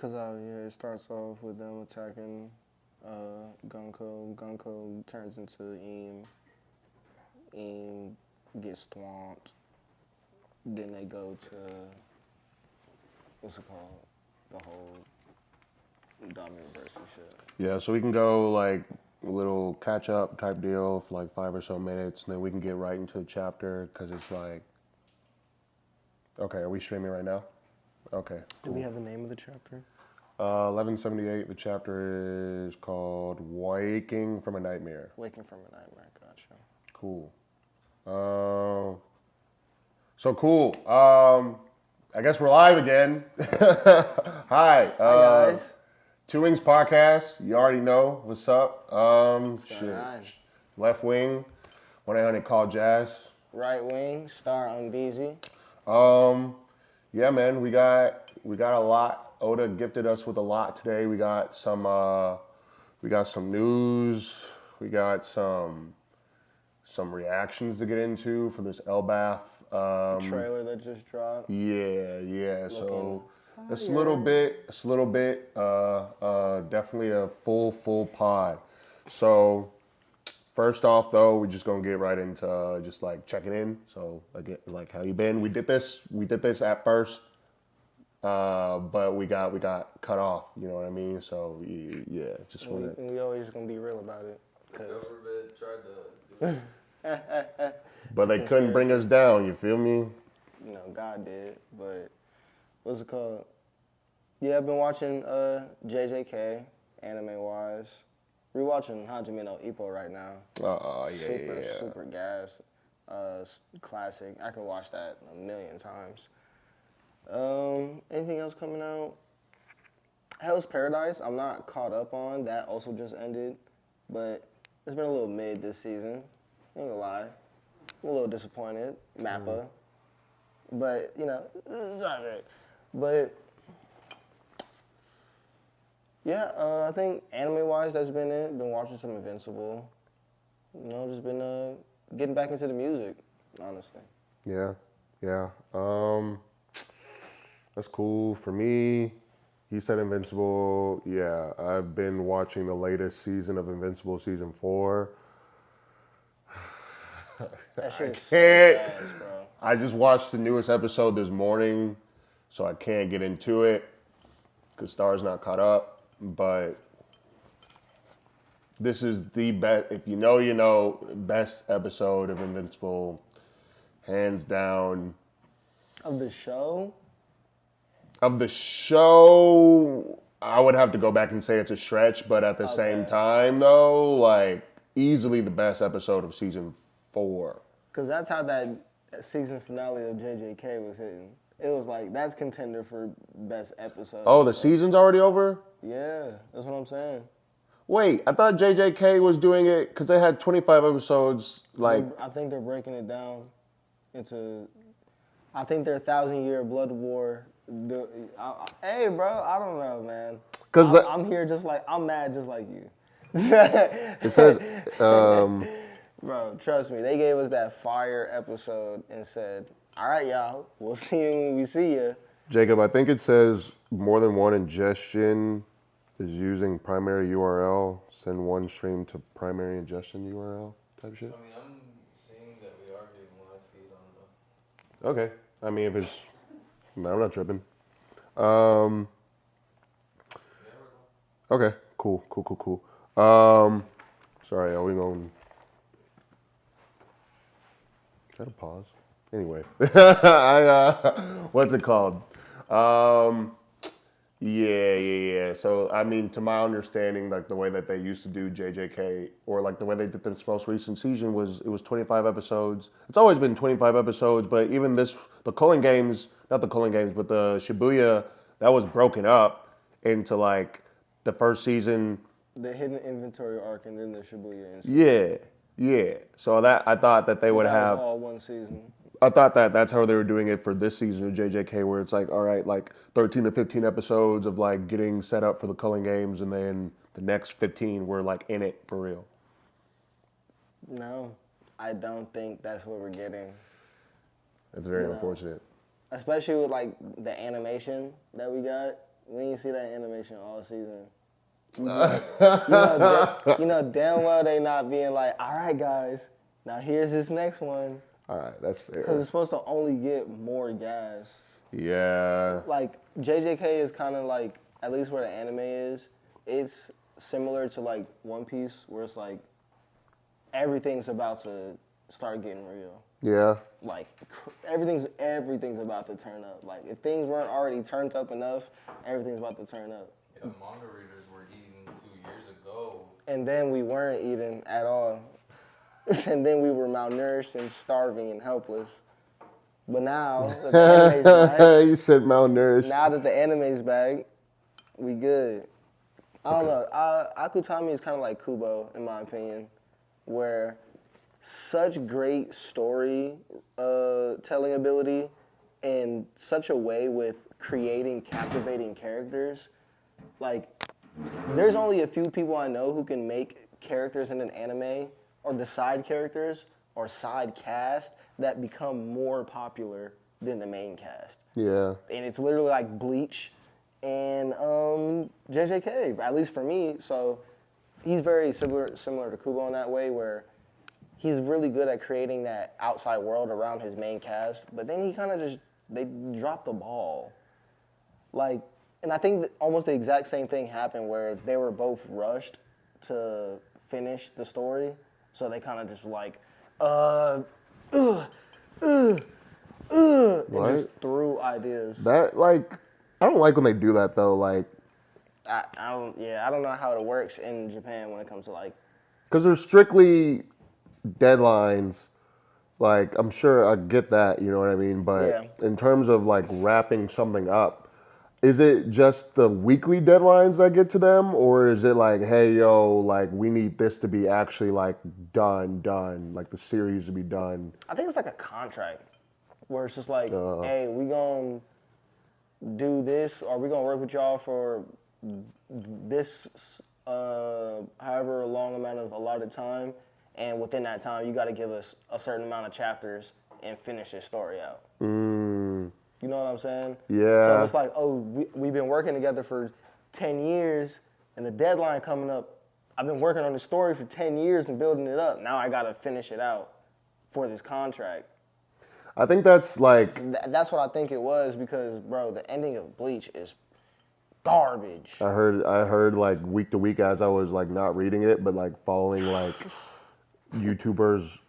Because it starts off with them attacking Gunko. Gunko turns into Eam. Eam gets swamped. Then they go to, what's it called? The whole Dominaverse shit. Yeah, so we can go like a little catch-up type deal for like 5 or so minutes, and then we can get right into the chapter, because it's like, okay, are we streaming right now? Okay, cool. Do we have the name of the chapter? 1178, the chapter is called Waking from a Nightmare. Waking from a Nightmare, gotcha. Cool. So cool. I guess we're live again. Hi. Hi, guys. Two Wings Podcast. You already know what's up. Shit. Left wing, 1-800-CALL Jazz. Right wing, Star Unbeezy. Yeah, man, we got a lot. Oda gifted us with a lot today. We got some news. We got some reactions to get into for this Elbath Trailer that just dropped. Yeah. So it's a little bit, definitely a full pod. So first off, though, we're just gonna get right into just like checking in. So again, like, how you been? We did this at first, but we got cut off. You know what I mean? So yeah, just want to. We always gonna be real about it. The government tried to do this. But they couldn't bring us down. You feel me? You know, God did. But what's it called? Yeah, I've been watching JJK anime wise. Rewatching Hajime no Ippo right now. Super gas. Classic. I can watch that a million times. Anything else coming out? Hell's Paradise, I'm not caught up on. That also just ended. But it's been a little mid this season. Ain't gonna lie. I'm a little disappointed. Mappa. But, you know, it's all right. But, yeah, I think anime-wise, that's been it. Been watching some Invincible. You know, just been getting back into the music, honestly. Yeah. That's cool. For me, he said Invincible. Yeah, I've been watching the latest season of Invincible, season 4. That shit is so fast, bro. I just watched the newest episode this morning, so I can't get into it because Star's not caught up. But this is the best, if you know, you know, best episode of Invincible, hands down. Of the show? Of the show, I would have to go back and say it's a stretch, but at the same time, though, like, easily the best episode of season 4. Because that's how that season finale of JJK was hitting. It was like, that's contender for best episode. Oh, the season's already over? Yeah, that's what I'm saying. Wait, I thought JJK was doing it because they had 25 episodes, like... I think they're breaking it down into... I think their 1,000-year blood war... hey, bro, I don't know, man. I'm here just like... I'm mad just like you. It says... Bro, trust me, they gave us that fire episode and said, all right, y'all, we'll see you when we see you. Jacob, I think it says more than one ingestion is using primary URL, send one stream to primary ingestion URL type shit. I mean, I'm seeing that we are getting live feed on the... Okay. I mean, if it's... No, I'm not tripping. Okay, cool. Sorry, are we going... Is that a pause? Anyway, what's it called? Yeah. So, I mean, to my understanding, like the way that they used to do JJK, or like the way they did this most recent season was 25 episodes. It's always been 25 episodes, but even the Culling Games, not the Culling Games, but the Shibuya, that was broken up into like the first season. The hidden inventory arc and then the Shibuya incident. Yeah. So that I thought that they would have all one season. I thought that's how they were doing it for this season of JJK, where it's like, all right, like 13 to 15 episodes of like getting set up for the Culling Games, and then the next 15 were like in it for real. No, I don't think that's what we're getting. It's very unfortunate. Especially with like the animation that we got. We ain't see that animation all season. You know damn well they not being like, all right, guys, now here's this next one. All right, that's fair. Because it's supposed to only get more gas. Yeah. Like, JJK is kind of like, at least where the anime is, it's similar to like One Piece, where it's like everything's about to start getting real. Yeah. Like everything's about to turn up. Like if things weren't already turned up enough, everything's about to turn up. Yeah, manga readers were eating 2 years ago. And then we weren't eating at all. And then we were malnourished and starving and helpless. But now that the anime's back, you said malnourished. now that the anime's back, we good. I don't know. Akutami is kind of like Kubo, in my opinion, where such great story telling ability and such a way with creating captivating characters. Like, there's only a few people I know who can make characters in an anime, or the side characters, or side cast, that become more popular than the main cast. Yeah. And it's literally like Bleach and JJK, at least for me. So he's very similar to Kubo in that way, where he's really good at creating that outside world around his main cast, but then he kind of they dropped the ball. Like, and I think that almost the exact same thing happened where they were both rushed to finish the story, so they kind of just like, and just threw ideas. That, like, I don't like when they do that though, like. I don't know how it works in Japan when it comes to like. Because there's strictly deadlines. Like, I'm sure I get that, you know what I mean? But in terms of like wrapping something up, is it just the weekly deadlines that get to them? Or is it like, hey, yo, like we need this to be actually like done, like the series to be done? I think it's like a contract where it's just like, hey, we gonna do this, or we gonna work with y'all for this however long amount of allotted time, and within that time you got to give us a certain amount of chapters and finish this story out. You know what I'm saying? Yeah. So it's like, oh, we've been working together for 10 years and the deadline coming up. I've been working on the story for 10 years and building it up. Now I got to finish it out for this contract. I think that's like. That's what I think it was, because, bro, the ending of Bleach is garbage. I heard like week to week, as I was like not reading it, but like following like YouTubers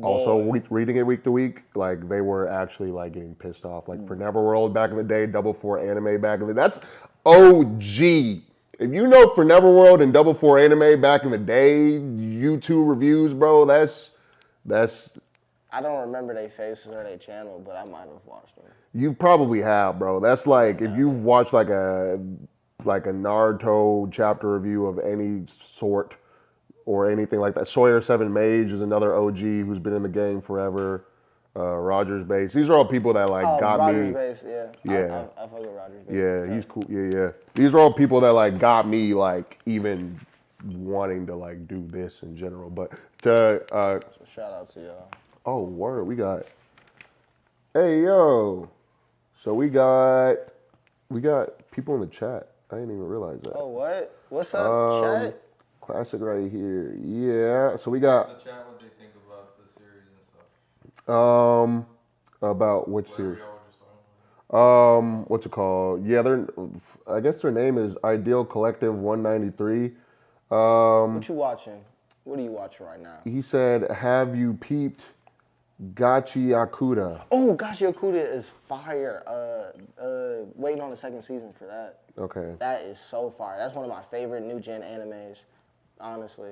also reading it week to week, like they were actually like getting pissed off. Like for Neverworld back in the day, Double 4 anime back in the day, that's OG. If you know for Neverworld and Double 4 anime back in the day, YouTube reviews, bro, that's. I don't remember their faces or their channel, but I might have watched them. You probably have, bro. That's like if you've watched like a Naruto chapter review of any sort or anything like that. Sawyer 7 Mage is another OG who's been in the game forever. Rogers Base. These are all people that like got Rogers me. Base, yeah. Yeah. I fuck with Rogers Base. Yeah, he's cool. Yeah. These are all people that like got me like even wanting to like do this in general. But to So shout out to y'all. oh word, we got. Hey yo. So we got people in the chat. I didn't even realize that. Oh, what? What's up, chat? Classic right here. Yeah. So we got. Ask the chat what they think about the series and stuff. About which Whatever series? y'all were just talking about. What's it called? Yeah, I guess their name is Ideal Collective 193. What you watching? What are you watching right now? He said, "Have you peeped Gachi Akuda?" Oh, Gachi Okuda is fire. Waiting on the second season for that. Okay. That is so fire. That's one of my favorite new gen animes, honestly.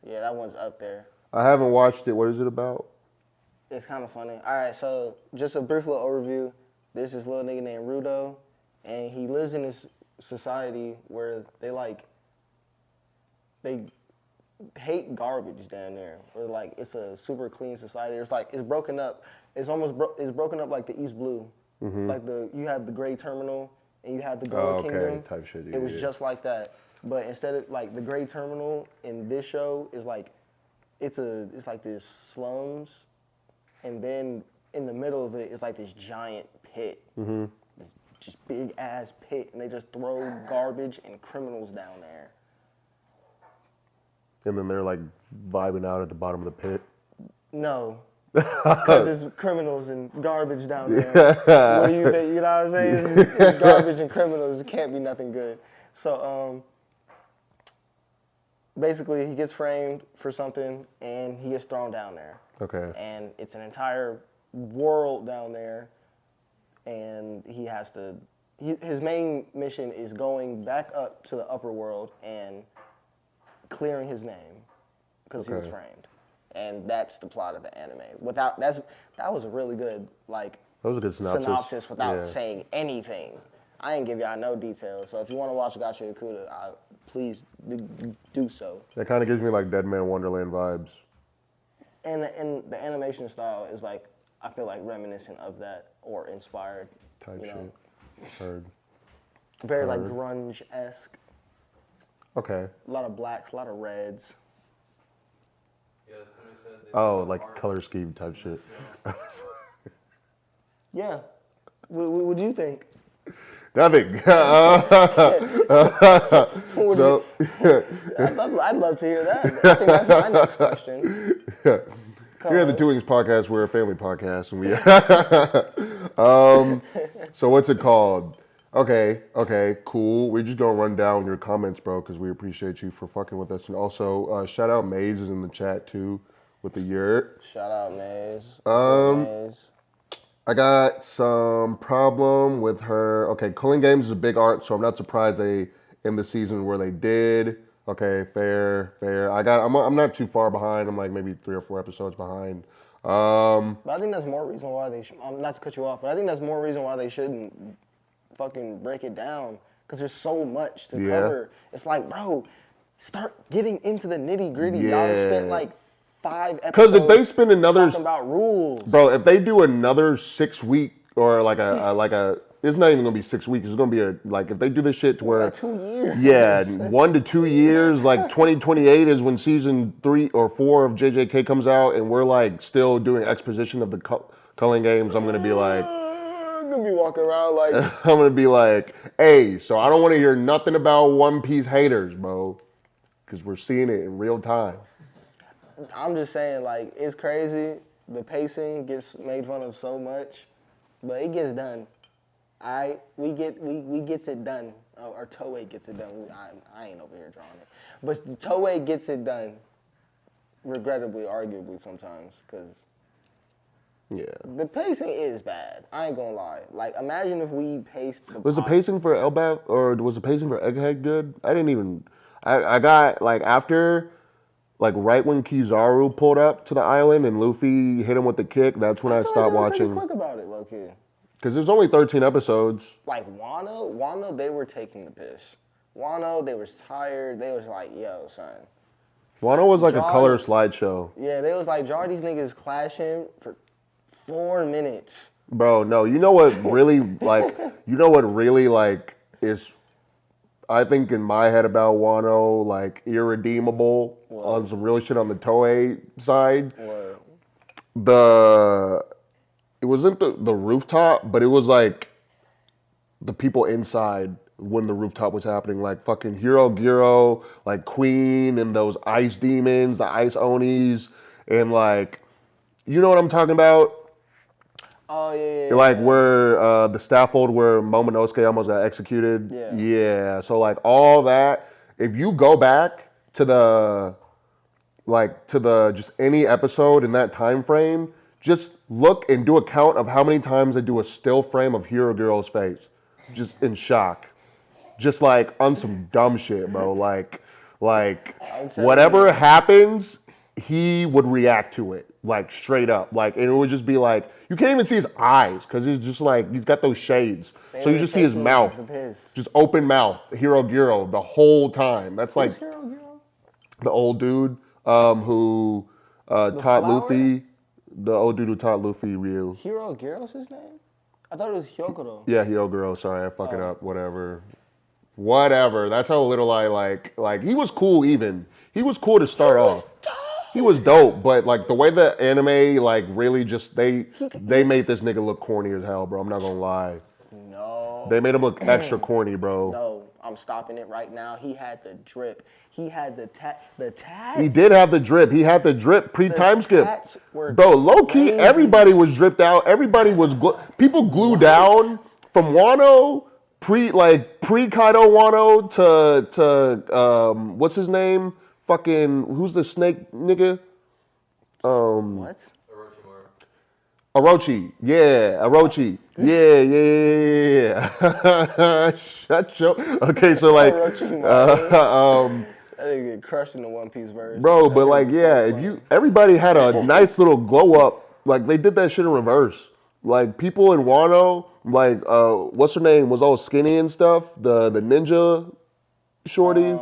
Yeah, that one's up there. I haven't watched it. What is it about? It's kind of funny. All right, so just a brief little overview. There's this little nigga named Rudo, and he lives in this society where they hate garbage down there. Where like it's a super clean society. It's broken up. It's broken up like the East Blue. Mm-hmm. Like you have the Gray Terminal and you have the Gold Kingdom. Type shit. Yeah, It was just like that. But instead of like the Gray Terminal in this show is like it's like this slums, and then in the middle of it is like this giant pit. Mm-hmm. This just big ass pit, and they just throw garbage and criminals down there. And then they're like vibing out at the bottom of the pit. No, because it's criminals and garbage down there. What do you think? You know what I'm saying? It's garbage and criminals. It can't be nothing good. So basically, he gets framed for something, and he gets thrown down there. Okay. And it's an entire world down there, and he has to. His main mission is going back up to the upper world and clearing his name because he was framed. And that's the plot of the anime. That was a really good that was a good synopsis without saying anything. I ain't give y'all no details. So if you want to watch Gacha Yakuta, please do so. That kind of gives me like Dead Man Wonderland vibes. And the animation style is I feel like reminiscent of that or inspired. Type shit. Heard. Very grunge-esque. Okay. A lot of blacks, a lot of reds. Yeah, somebody said like color scheme type shit. Yeah. What do you think? Nothing. I'd love to hear that. I think that's my next question. Here at the Two Wings Podcast, we're a family podcast, and we. So what's it called? Okay, cool. We're just gonna run down your comments, bro, because we appreciate you for fucking with us. And also, shout out Maze is in the chat too with the yurt. Shout out Maze. Maze. I got some problem with her. Okay, Cooling Games is a big arc, so I'm not surprised they in the season where they did. Okay, fair. I'm not too far behind. I'm like maybe 3 or 4 episodes behind. But I think that's more reason why they. Not to cut you off, but I think that's more reason why they shouldn't fucking break it down because there's so much to cover. It's like, bro, start getting into the nitty gritty. Y'all spent 5 episodes. Because if they spend another talking about rules, bro, if they do another 6 week or it's not even gonna be 6 weeks. It's gonna be if they do this shit to where 2 years. Yeah, 1 to 2 years. 2028 is when season 3 or 4 of JJK comes out, and we're still doing exposition of the Culling Games. I'm gonna be I'm gonna be walking around I'm gonna be hey, so I don't want to hear nothing about One Piece haters, bro, because we're seeing it in real time. I'm just saying, it's crazy. The pacing gets made fun of so much, but it gets done. We gets it done. Or Toei gets it done. I ain't over here drawing it, but Toei gets it done. Regrettably, arguably sometimes, because the pacing is bad. I ain't gonna lie. Imagine if we paced. Was the pacing for Elbaf or was the pacing for Egghead good? I didn't even. I got after. Right when Kizaru pulled up to the island and Luffy hit him with the kick, that's when I stopped watching. Pretty quick about it, low-key. Because there's only 13 episodes. Wano, they were taking the piss. Wano, they was tired. They was yo, son. Wano was a color slideshow. Yeah, they was draw these niggas clashing for 4 minutes. Bro, no, you know what really, is... I think in my head about Wano, irredeemable on some real shit on the Toei side. What? It wasn't the rooftop, but it was the people inside when the rooftop was happening, fucking Hiro Giro, Queen and those ice demons, the ice Onis, and you know what I'm talking about? Oh, yeah. Where the scaffold where Momonosuke almost got executed. Yeah. Yeah. So all that, if you go back to the just any episode in that time frame, just look and do a count of how many times they do a still frame of Hero Girl's face. Just in shock. Just on some dumb shit, bro. Whatever happens, he would react to it. Straight up. And it would just be you can't even see his eyes because it's just he's got those shades. So you just see his mouth. Just open mouth. Hiro Giro the whole time. That's Who's Hiro Giro? The old dude who taught Luffy. The old dude who taught Luffy Ryu. Hiro Giro's his name? I thought it was Hyokuro. Yeah, Hyoguro. Sorry, I fuck it up. Whatever. That's how little I he was cool even. He was cool to start off. He was dope, but the way the anime really just they made this nigga look corny as hell, bro. I'm not gonna lie. No. They made him look extra corny, bro. No, I'm stopping it right now. He had the drip. He had the tats. He did have the drip. He had the drip pre-time skip. Bro, low key, crazy. everybody was dripped out. Everybody was people glued down from Wano pre-Kaido Wano to what's his name? Fucking who's the snake nigga? What? Orochi. Yeah, Orochi. Yeah. Shut your. Okay, so like, I didn't get crushed in the One Piece version. bro, but like, yeah, if everybody had a nice little glow up. Like they did that shit in reverse. Like people in Wano, like what's her name was all skinny and stuff. The ninja shorty.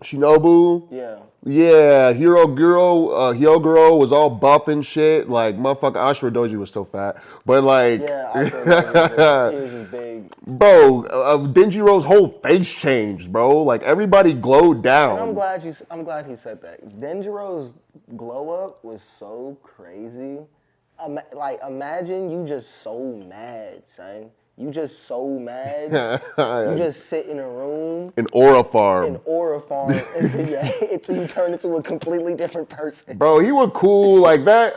Shinobu. Yeah. Yeah, Hyoguro was all buff and shit. Like, motherfucker, Ashura Doji was still fat. But, like... Yeah, Ashura he was just big. Bro, Denjiro's whole face changed, bro. Like, everybody glowed down. And I'm glad he said that. Denjiro's glow up was so crazy. Imagine you just so mad, son. You just so mad. You just sit in a room. An aura farm. Until you turn into a completely different person. Bro, he was cool like that.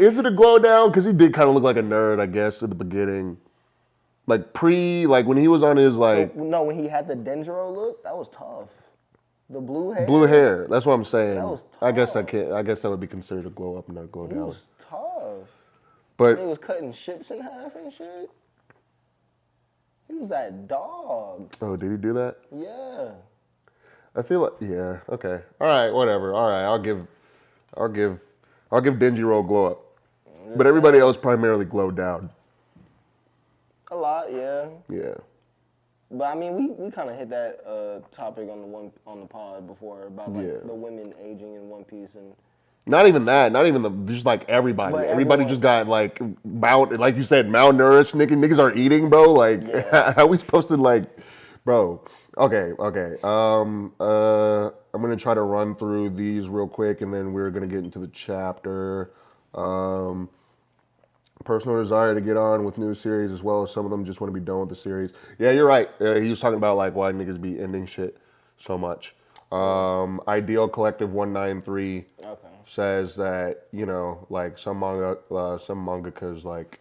Is it a glow down? Because he did kind of look like a nerd, I guess, at the beginning. Like when he was on his like. So, no, when he had the Denjiro look, that was tough. The blue hair. Blue hair. That's what I'm saying. That was tough. I guess that would be considered a glow up and not a glow down. He was tough. But he was cutting ships in half and shit. He was that dog. Oh, did he do that? Yeah. I feel like okay. All right, whatever. All right, I'll give Denjiro a glow up. But everybody else primarily glowed down. A lot, yeah. Yeah. But I mean, we kind of hit that topic on the pod before about like the women aging in One Piece and. Not even that. Not even just like everybody. Everybody just got like like you said, malnourished. Niggas aren't eating, bro. Like, how are we supposed to like, bro? Okay. I'm gonna try to run through these real quick, and then we're gonna get into the chapter. Personal desire to get on with new series as well as some of them just want to be done with the series. Yeah, you're right. He was talking about like why niggas be ending shit so much. Ideal Collective 193 says that, you know, like some mangakas like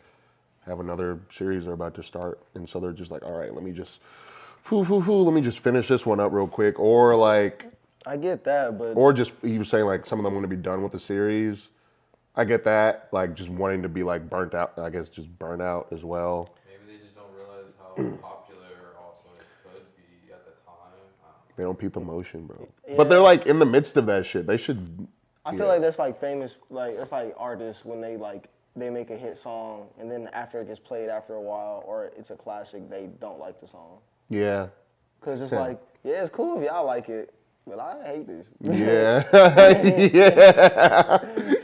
have another series they're about to start, and so they're just like, all right, let me just finish this one up real quick, or like I get that, but or just he was saying like some of them want to be done with the series. I get that, like just wanting to be like burnt out. I guess just burnt out as well. Maybe they just don't realize how popular also it could be at the time. They don't peep the motion, bro. Yeah. But they're like in the midst of that shit. They should. I feel like there's like famous, like it's like artists when they make a hit song and then after it gets played after a while or it's a classic, they don't like the song. Yeah. Cause it's like, yeah, it's cool if y'all like it, but I hate this. Yeah.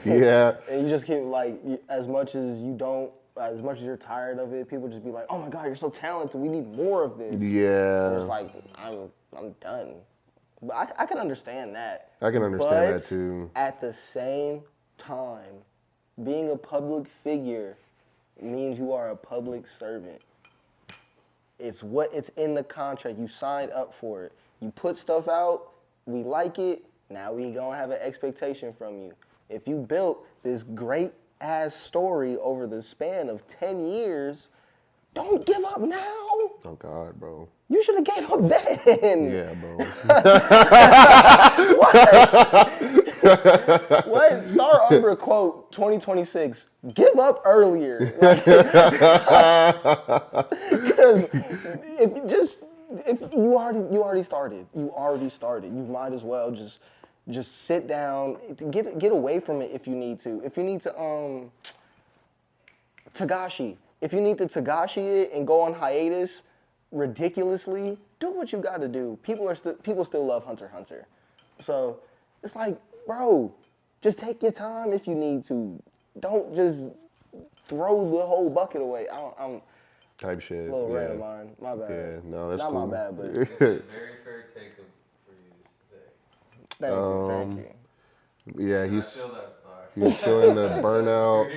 Yeah. And you just keep like, as much as you're tired of it, people just be like, oh my God, you're so talented. We need more of this. Yeah. And it's like, I'm done. But I can understand that. I can understand that too. At the same time, being a public figure means you are a public servant. It's in the contract. You signed up for it. You put stuff out. We like it. Now we gonna have an expectation from you. If you built this great ass story over the span of 10 years, don't give up now. Oh God, bro. You should have gave up then. Yeah, bro. What? What? Star Arbor quote 2026. Give up earlier. Because if you already started. You already started. You might as well just sit down. Get away from it if you need to. If you need to Tagashi. If you need to Tagashi it and go on hiatus ridiculously, do what you got to do. People still love Hunter x Hunter. So it's like, bro, just take your time if you need to. Don't just throw the whole bucket away. I'm type shit. A little rant of mine. My bad. Yeah, no, that's not cool. my bad, but It's a very fair take for you today. Thank you. Yeah, I feel that star. he's showing the burnout.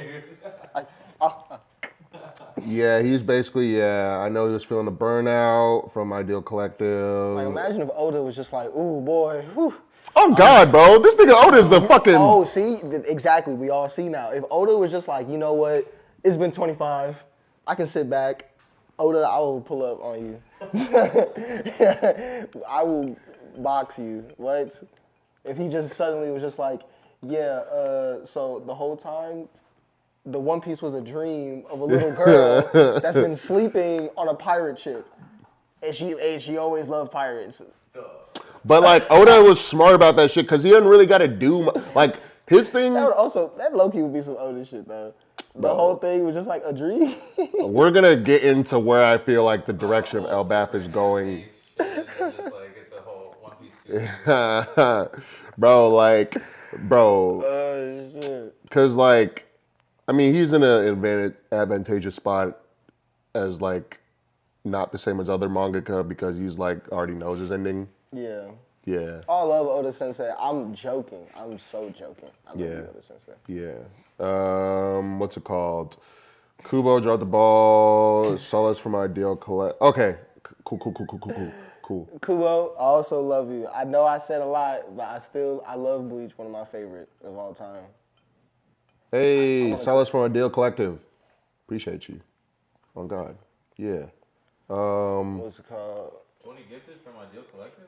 Yeah, he's basically, I know he was feeling the burnout from Ideal Collective. Like, imagine if Oda was just like, ooh, boy, whew. Oh, God, bro. This nigga Oda is the fucking... Oh, see? Exactly. We all see now. If Oda was just like, you know what? It's been 25. I can sit back. Oda, I will pull up on you. I will box you. What? If he just suddenly was just like, yeah, so the whole time, the One Piece was a dream of a little girl that's been sleeping on a pirate ship. And she always loved pirates. But, like, Oda was smart about that shit because he didn't really got to do... Like, his thing... That low-key would be some Oda shit, though. The whole thing was just like a dream. We're going to get into where I feel like the direction of Elbaf is going. It's a whole One Piece series. Bro, Shit. because, like, I mean, he's in an advantageous spot as, like, not the same as other mangaka because he's, like, already knows his ending. Yeah. Yeah. Oh, I love Oda Sensei. I'm joking. I'm so joking. I love you, Oda Sensei. Yeah. What's it called? Kubo dropped the ball. Solace from Ideal Collect. Okay. Cool. Kubo, I also love you. I know I said a lot, but I love Bleach, one of my favorite of all time. Hey, Solace from Ideal Collective. Appreciate you. Oh, God. Yeah. What's it called? 20 gifted from Ideal Collective?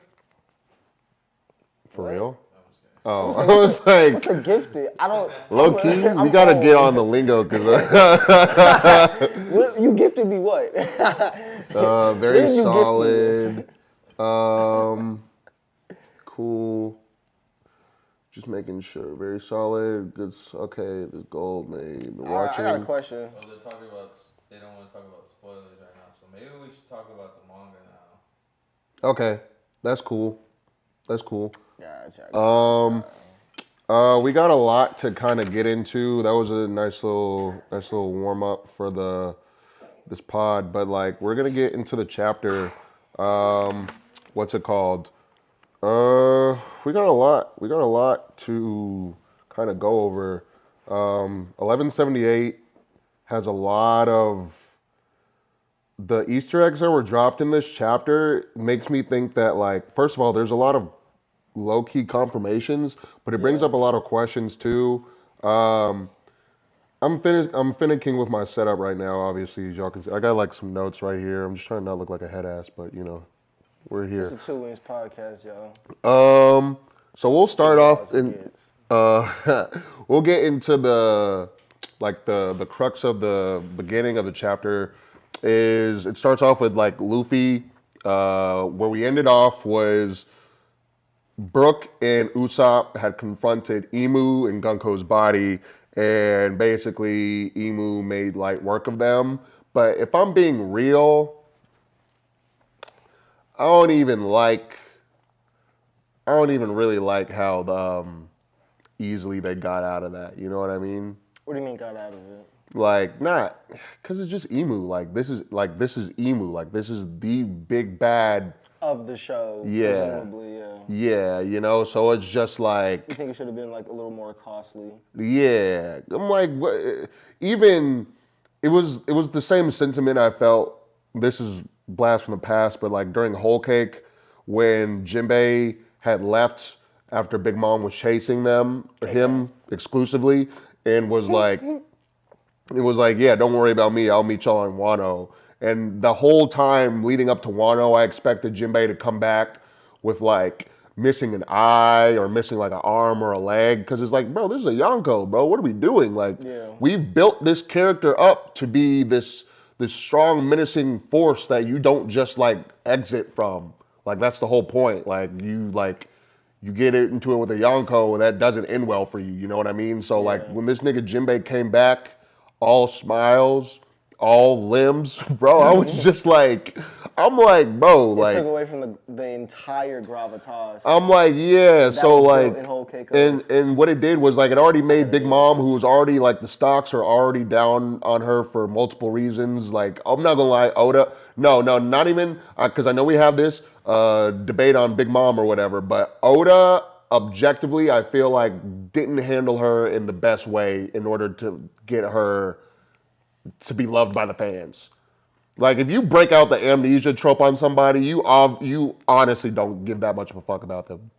For real? I'm just Oh, kidding. I was like, What's a gifted? I don't. low key, we gotta get on the lingo because You gifted me what? very you solid. Cool. Just making sure, very solid. Good. Okay, this gold made. Watching. I got a question. Oh, they don't want to talk about spoilers right now, so maybe we should talk about the manga now. Okay, that's cool. Gotcha. We got a lot to kind of get into. That was a nice little warm up for this pod, but like we're gonna get into the chapter. What's it called? We got a lot to kind of go over. 1178 has a lot of the Easter eggs that were dropped in this chapter. Makes me think that, like, first of all, there's a lot of low-key confirmations, but it brings up a lot of questions too. I'm finicking with my setup right now, obviously, as y'all can see. I got like some notes right here. I'm just trying to not look like a head ass, but you know, we're here. It's a Two Wings podcast, y'all. So we'll start off we'll get into the crux of the beginning of the chapter. It starts off with like Luffy. Where we ended off was Brook and Usopp had confronted Imu in Gunko's body, and basically Imu made light work of them. But if I'm being real, I don't even really like how easily they got out of that. You know what I mean? What do you mean got out of it? Like, not because it's just Imu. This is Imu. Like, this is the big bad of the show. Yeah. Presumably, yeah. Yeah, you know. So it's just like, you think it should have been like a little more costly? Yeah, I'm like, what? Even it was the same sentiment I felt. This is blast from the past, but like during Whole Cake, when Jinbei had left after Big Mom was chasing him exclusively, and was like, yeah, don't worry about me, I'll meet y'all in Wano. And the whole time leading up to Wano, I expected Jinbei to come back with like missing an eye or missing like an arm or a leg, because it's like, bro, this is a Yonko, bro. What are we doing? Like, we've built this character up to be this strong, menacing force that you don't just like exit from. Like, that's the whole point. You get into it with a Yonko, and that doesn't end well for you. You know what I mean? So like when this nigga Jinbei came back, all smiles, all limbs, bro, I was just like, I'm like, bro, it took away from the entire gravitas. I'm like, yeah, so like, in Whole Cake and what it did was like, it already made Big Mom, who was already like, the stocks are already down on her for multiple reasons. Like, I'm not gonna lie, Oda, no, not even, because I know we have this debate on Big Mom or whatever, but Oda, objectively, I feel like didn't handle her in the best way in order to get her to be loved by the fans. Like, if you break out the amnesia trope on somebody, you honestly don't give that much of a fuck about them.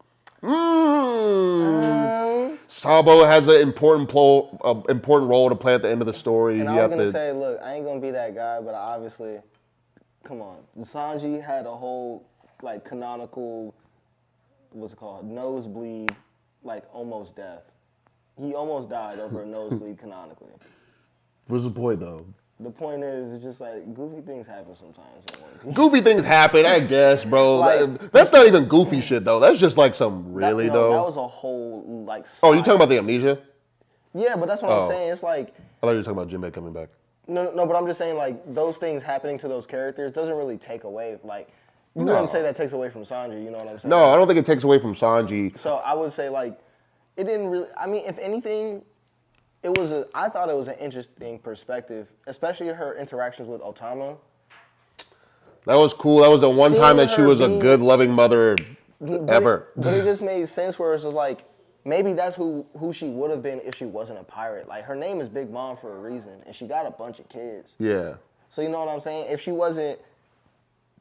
Sabo has an important role to play at the end of the story. And I was going to say, look, I ain't going to be that guy, but obviously, come on. Sanji had a whole, like, canonical, what's it called, nosebleed, like, almost death. He almost died over a nosebleed canonically. What's the point, though? The point is, it's just like goofy things happen sometimes. Goofy things happen, I guess, bro. Like, that's not even goofy shit, though. That's just like some though. That was a whole like. Oh, you talking about the amnesia? Yeah, but that's what I'm saying. It's like. I thought you were talking about Jinbei coming back. No, but I'm just saying like those things happening to those characters doesn't really take away like. You wouldn't say that takes away from Sanji. You know what I'm saying? No, I don't think it takes away from Sanji. So I would say like, it didn't really. I mean, if anything. I thought it was an interesting perspective, especially her interactions with Otama. That was cool. That was the one time that she was a good, loving mother ever. But it just made sense where it's like, maybe that's who she would have been if she wasn't a pirate. Like, her name is Big Mom for a reason, and she got a bunch of kids. Yeah. So you know what I'm saying? If she wasn't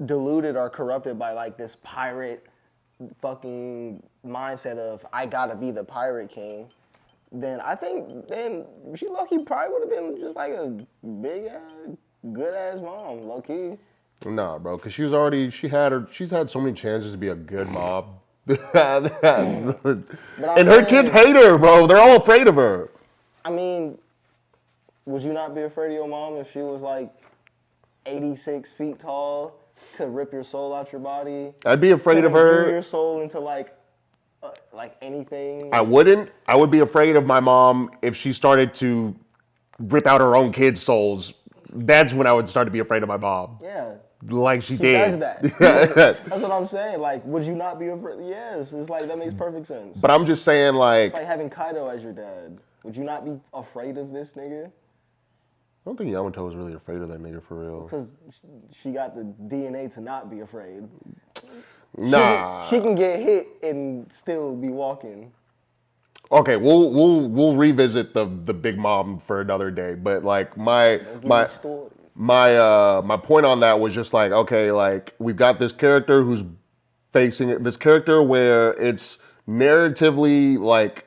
deluded or corrupted by, like, this pirate fucking mindset of, I gotta be the pirate king, then I think she low-key probably would have been just like a big-ass, good-ass mom, low-key. Nah, bro, because she's had so many chances to be a good mom. And her kids hate her, bro. They're all afraid of her. I mean, would you not be afraid of your mom if she was like 86 feet tall, could rip your soul out your body? I'd be afraid of her. Turn your soul into like anything. I wouldn't. I would be afraid of my mom if she started to rip out her own kids' souls. That's when I would start to be afraid of my mom. Yeah. Like she did. Does that. That's what I'm saying. Like, would you not be afraid? Yes. It's like, that makes perfect sense. But I'm just saying, like... It's like having Kaido as your dad. Would you not be afraid of this nigga? I don't think Yamato was really afraid of that nigga for real. Because she got the DNA to not be afraid. Nah. She can get hit and still be walking. Okay, we'll revisit the Big Mom for another day. But like my point on that was just like, okay, like we've got this character who's facing this character where it's narratively like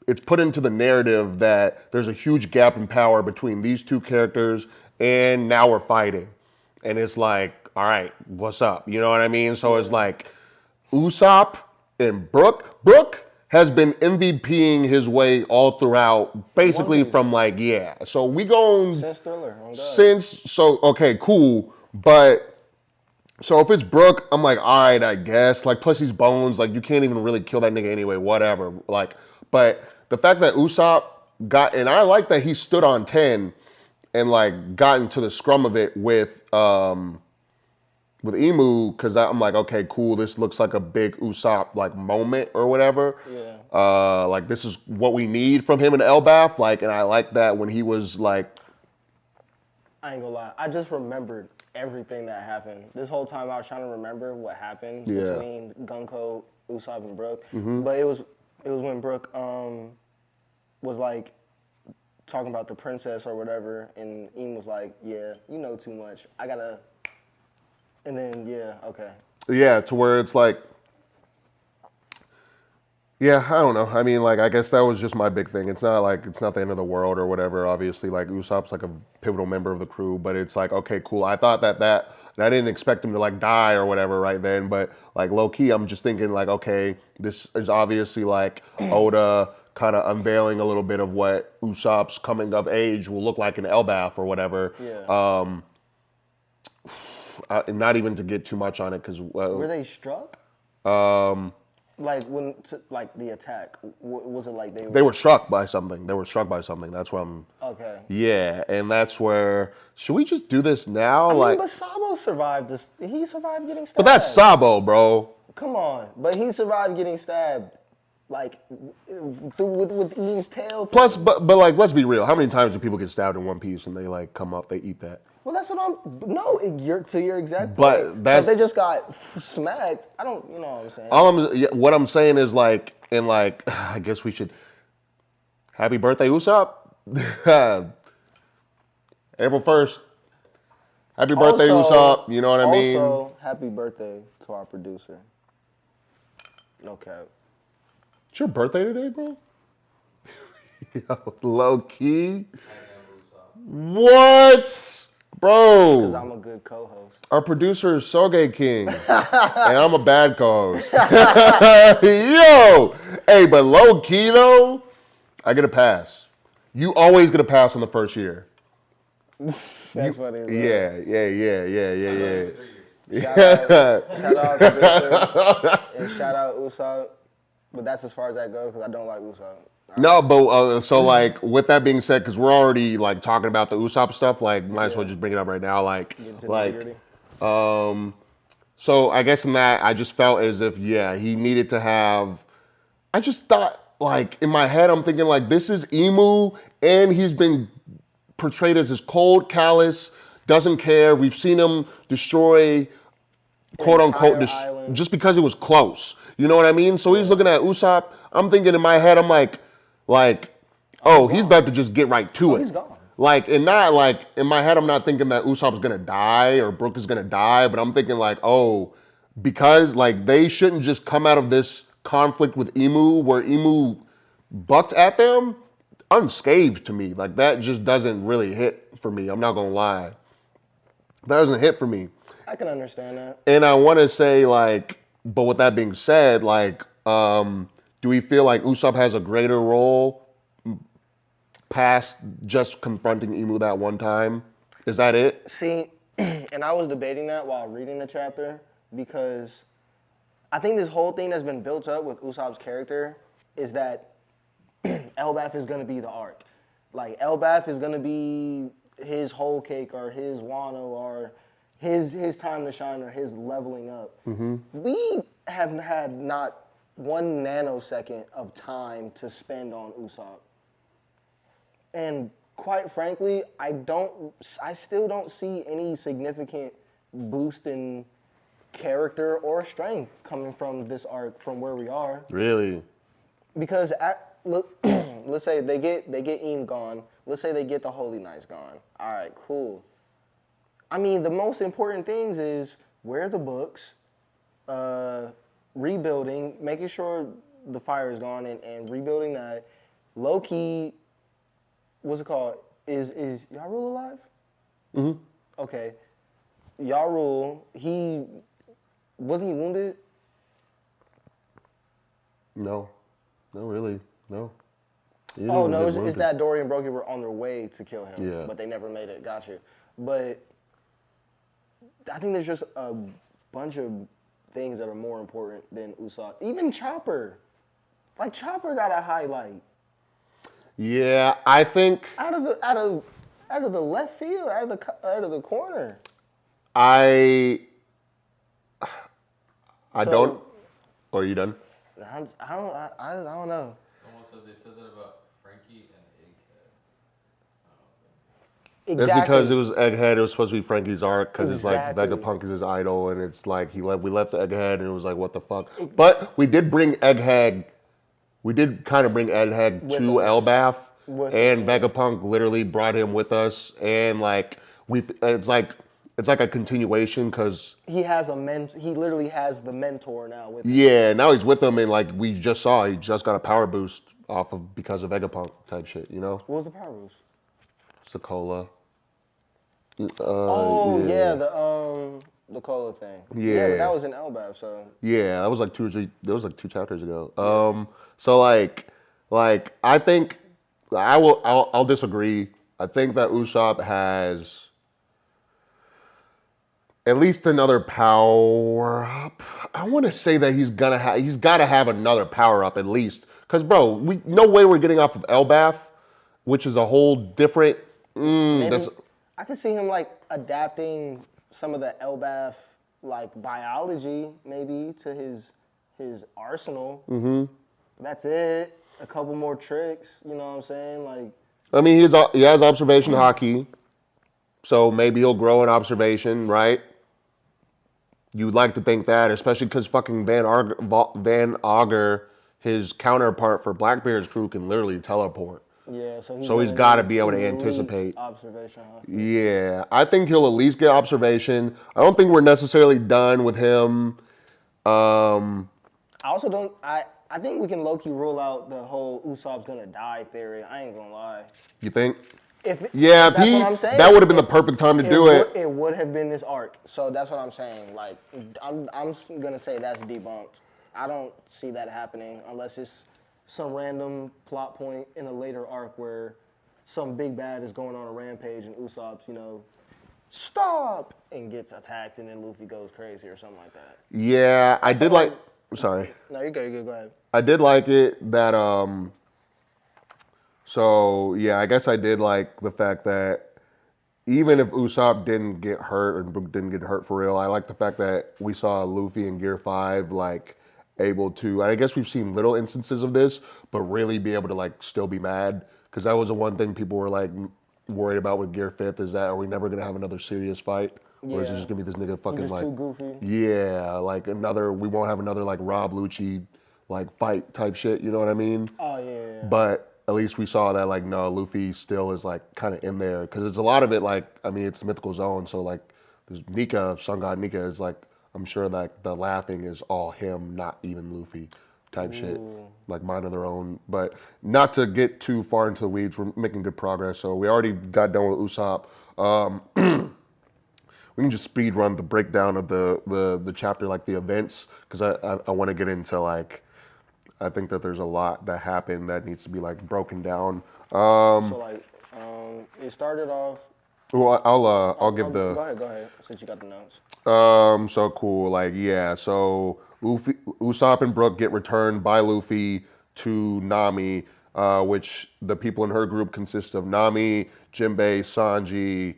it's put into the narrative that there's a huge gap in power between these two characters, and now we're fighting, and it's like, all right, what's up? You know what I mean? So it's like Usopp and Brook. Brook has been MVPing his way all throughout, basically from like, yeah. So we going since Thriller. Okay, cool. But so if it's Brook, I'm like, all right, I guess. Like, plus he's bones. Like, you can't even really kill that nigga anyway. Whatever. Like, but the fact that Usopp and I like that he stood on 10 and like got into the scrum of it with Emu, because I'm like, okay, cool, this looks like a big Usopp like moment or whatever. Yeah. Like this is what we need from him in Elbaf. Like, and I like that when he was like, I ain't gonna lie, I just remembered everything that happened. This whole time I was trying to remember what happened between Gunko, Usopp, and Brook. Mm-hmm. But it was when Brook was like talking about the princess or whatever, and Emu was like, yeah, you know too much. I gotta. And then, okay. Yeah, to where it's like, yeah, I don't know. I mean, like, I guess that was just my big thing. It's not the end of the world or whatever. Obviously, like, Usopp's like a pivotal member of the crew, but it's like, okay, cool. I thought and I didn't expect him to like die or whatever right then, but like low key, I'm just thinking like, okay, this is obviously like Oda kind of unveiling a little bit of what Usopp's coming of age will look like in Elbaf or whatever. Yeah. Not even to get too much on it, because were they struck? Like like the attack, was it like they were struck by something? They were struck by something. That's where I'm. Okay. Yeah, and that's where. Should we just do this now? I mean, but Sabo survived this. He survived getting stabbed. But that's Sabo, bro. Come on, but he survived getting stabbed, like with Eames' tail. Plus, but like, let's be real. How many times do people get stabbed in One Piece and they like come up, they eat that? Well, that's what you're to your exact point. But that's, so if they just got smacked, I don't, you know what I'm saying? What I'm saying is like, and like, I guess we should, happy birthday, Usopp. April 1st. Happy birthday, Usopp. You know what I mean? Also, happy birthday to our producer. No cap. It's your birthday today, bro? Yo, low key. What? Bro. Because I'm a good co-host. Our producer is Soge King. And I'm a bad co-host. Yo. Hey, but low key though, I get a pass. You always get a pass on the first year. That's what it is. Yeah. Shout out producer. And shout out Usopp. But that's as far as that goes because I don't like Usopp. No, but so like with that being said, because we're already like talking about the Usopp stuff, like might as well just bring it up right now. So I guess in that I just felt as if he needed to have. I just thought like in my head I'm thinking like this is Emu and he's been portrayed as this cold, callous, doesn't care. We've seen him destroy, quote unquote, just because it was close. You know what I mean? So he's looking at Usopp. I'm thinking in my head, I'm like, he's about to just get right to it. He's gone. Like, and not like in my head, I'm not thinking that Usopp's gonna die or Brook is gonna die, but I'm thinking like, because like they shouldn't just come out of this conflict with Emu where Emu bucked at them unscathed to me. Like that just doesn't really hit for me. I'm not gonna lie. That doesn't hit for me. I can understand that. And I want to say like, but with that being said, like, do we feel like Usopp has a greater role past just confronting Emu that one time? Is that it? See, and I was debating that while reading the chapter because I think this whole thing that's been built up with Usopp's character is that Elbaf is going to be the arc. Like, Elbaf is going to be his whole cake or his Wano or his time to shine or his leveling up. Mm-hmm. We have had not 1 nanosecond of time to spend on Usopp. And quite frankly, I still don't see any significant boost in character or strength coming from this arc from where we are. Really? Because look, let's say they get Eam gone. Let's say they get the Holy Knights gone. All right, cool. I mean, the most important things is where are the books, rebuilding, making sure the fire is gone and rebuilding that. Loki, what's it called? Is Yarul alive? Mm-hmm. Okay. Yarul, wasn't he wounded? No, really, no. Oh, no, it's that Dory and Brokey were on their way to kill him, yeah. But they never made it. Got you. But I think there's just a bunch of things that are more important than Usopp. Even Chopper. Like, Chopper got a highlight. Yeah, I think out of the left field, out of the corner. I don't. Oh, are you done? I don't know. They said that about Frankie and Egghead. Exactly. That's because it was Egghead. It was supposed to be Frankie's arc because it's like Vegapunk is his idol, and it's like we left Egghead, and it was like what the fuck. But we did bring Egghead. We did kind of bring Egghead to Elbaf, and Vegapunk literally brought him with us, and like it's like a continuation because he has he literally has the mentor now with him. Yeah, now he's with him, and like we just saw, he just got a power boost because of Vegapunk type shit, you know? What was the power boost? Sokola. The cola thing. Yeah, but that was in Elbaf, so. Yeah, that was like 2 chapters ago. So like I think I'll disagree. I think that Usopp has at least another power up. I want to say that he's got to have another power up at least. Cause bro, no way we're getting off of Elbaf, which is a whole different. I could see him like adapting some of the Elbaf like biology maybe to his arsenal. Mm-hmm. That's it. A couple more tricks. You know what I'm saying? Like. I mean, he has observation hockey, so maybe he'll grow in observation, right? You'd like to think that, especially because fucking Van Auger, his counterpart for Blackbeard's crew, can literally teleport. Yeah, so he's got to be able to anticipate. Observation, huh? Yeah, I think he'll at least get observation. I don't think we're necessarily done with him. I also don't. I think we can low-key rule out the whole Usopp's gonna die theory. I ain't gonna lie. You think? That's what I'm saying. That would have been the perfect time to do it. It would have been this arc. So that's what I'm saying. Like, I'm gonna say that's debunked. I don't see that happening unless it's some random plot point in a later arc where some big bad is going on a rampage and Usopp's, stop, and gets attacked, and then Luffy goes crazy or something like that. Yeah, I did like. Sorry. No, you're good. Go ahead. I did like it that. So yeah, I guess I did like the fact that even if Usopp didn't get hurt and Brook didn't get hurt for real, I like the fact that we saw Luffy in Gear 5 like able to. I guess we've seen little instances of this, but really be able to like still be mad, because that was the one thing people were like worried about with Gear 5th, is that are we never gonna have another serious fight? Or is it just gonna be this nigga fucking just like too goofy? Yeah, like we won't have another like Rob Lucci like fight type shit, you know what I mean? Oh yeah. But at least we saw that like no, Luffy still is like kind of in there, because it's a lot of it like, I mean, it's mythical zone, so like there's Nika, Sun God Nika is like, I'm sure that the laughing is all him, not even Luffy type shit, like mind of their own. But not to get too far into the weeds, we're making good progress. So we already got done with Usopp. We can just speed run the breakdown of the chapter, like the events, because I want to get into like, I think that there's a lot that happened that needs to be like broken down. It started off. Well, I'll give the. Go ahead. Since you got the notes. So cool. Like, yeah. So Usopp and Brook get returned by Luffy to Nami, which the people in her group consist of Nami, Jinbei, Sanji,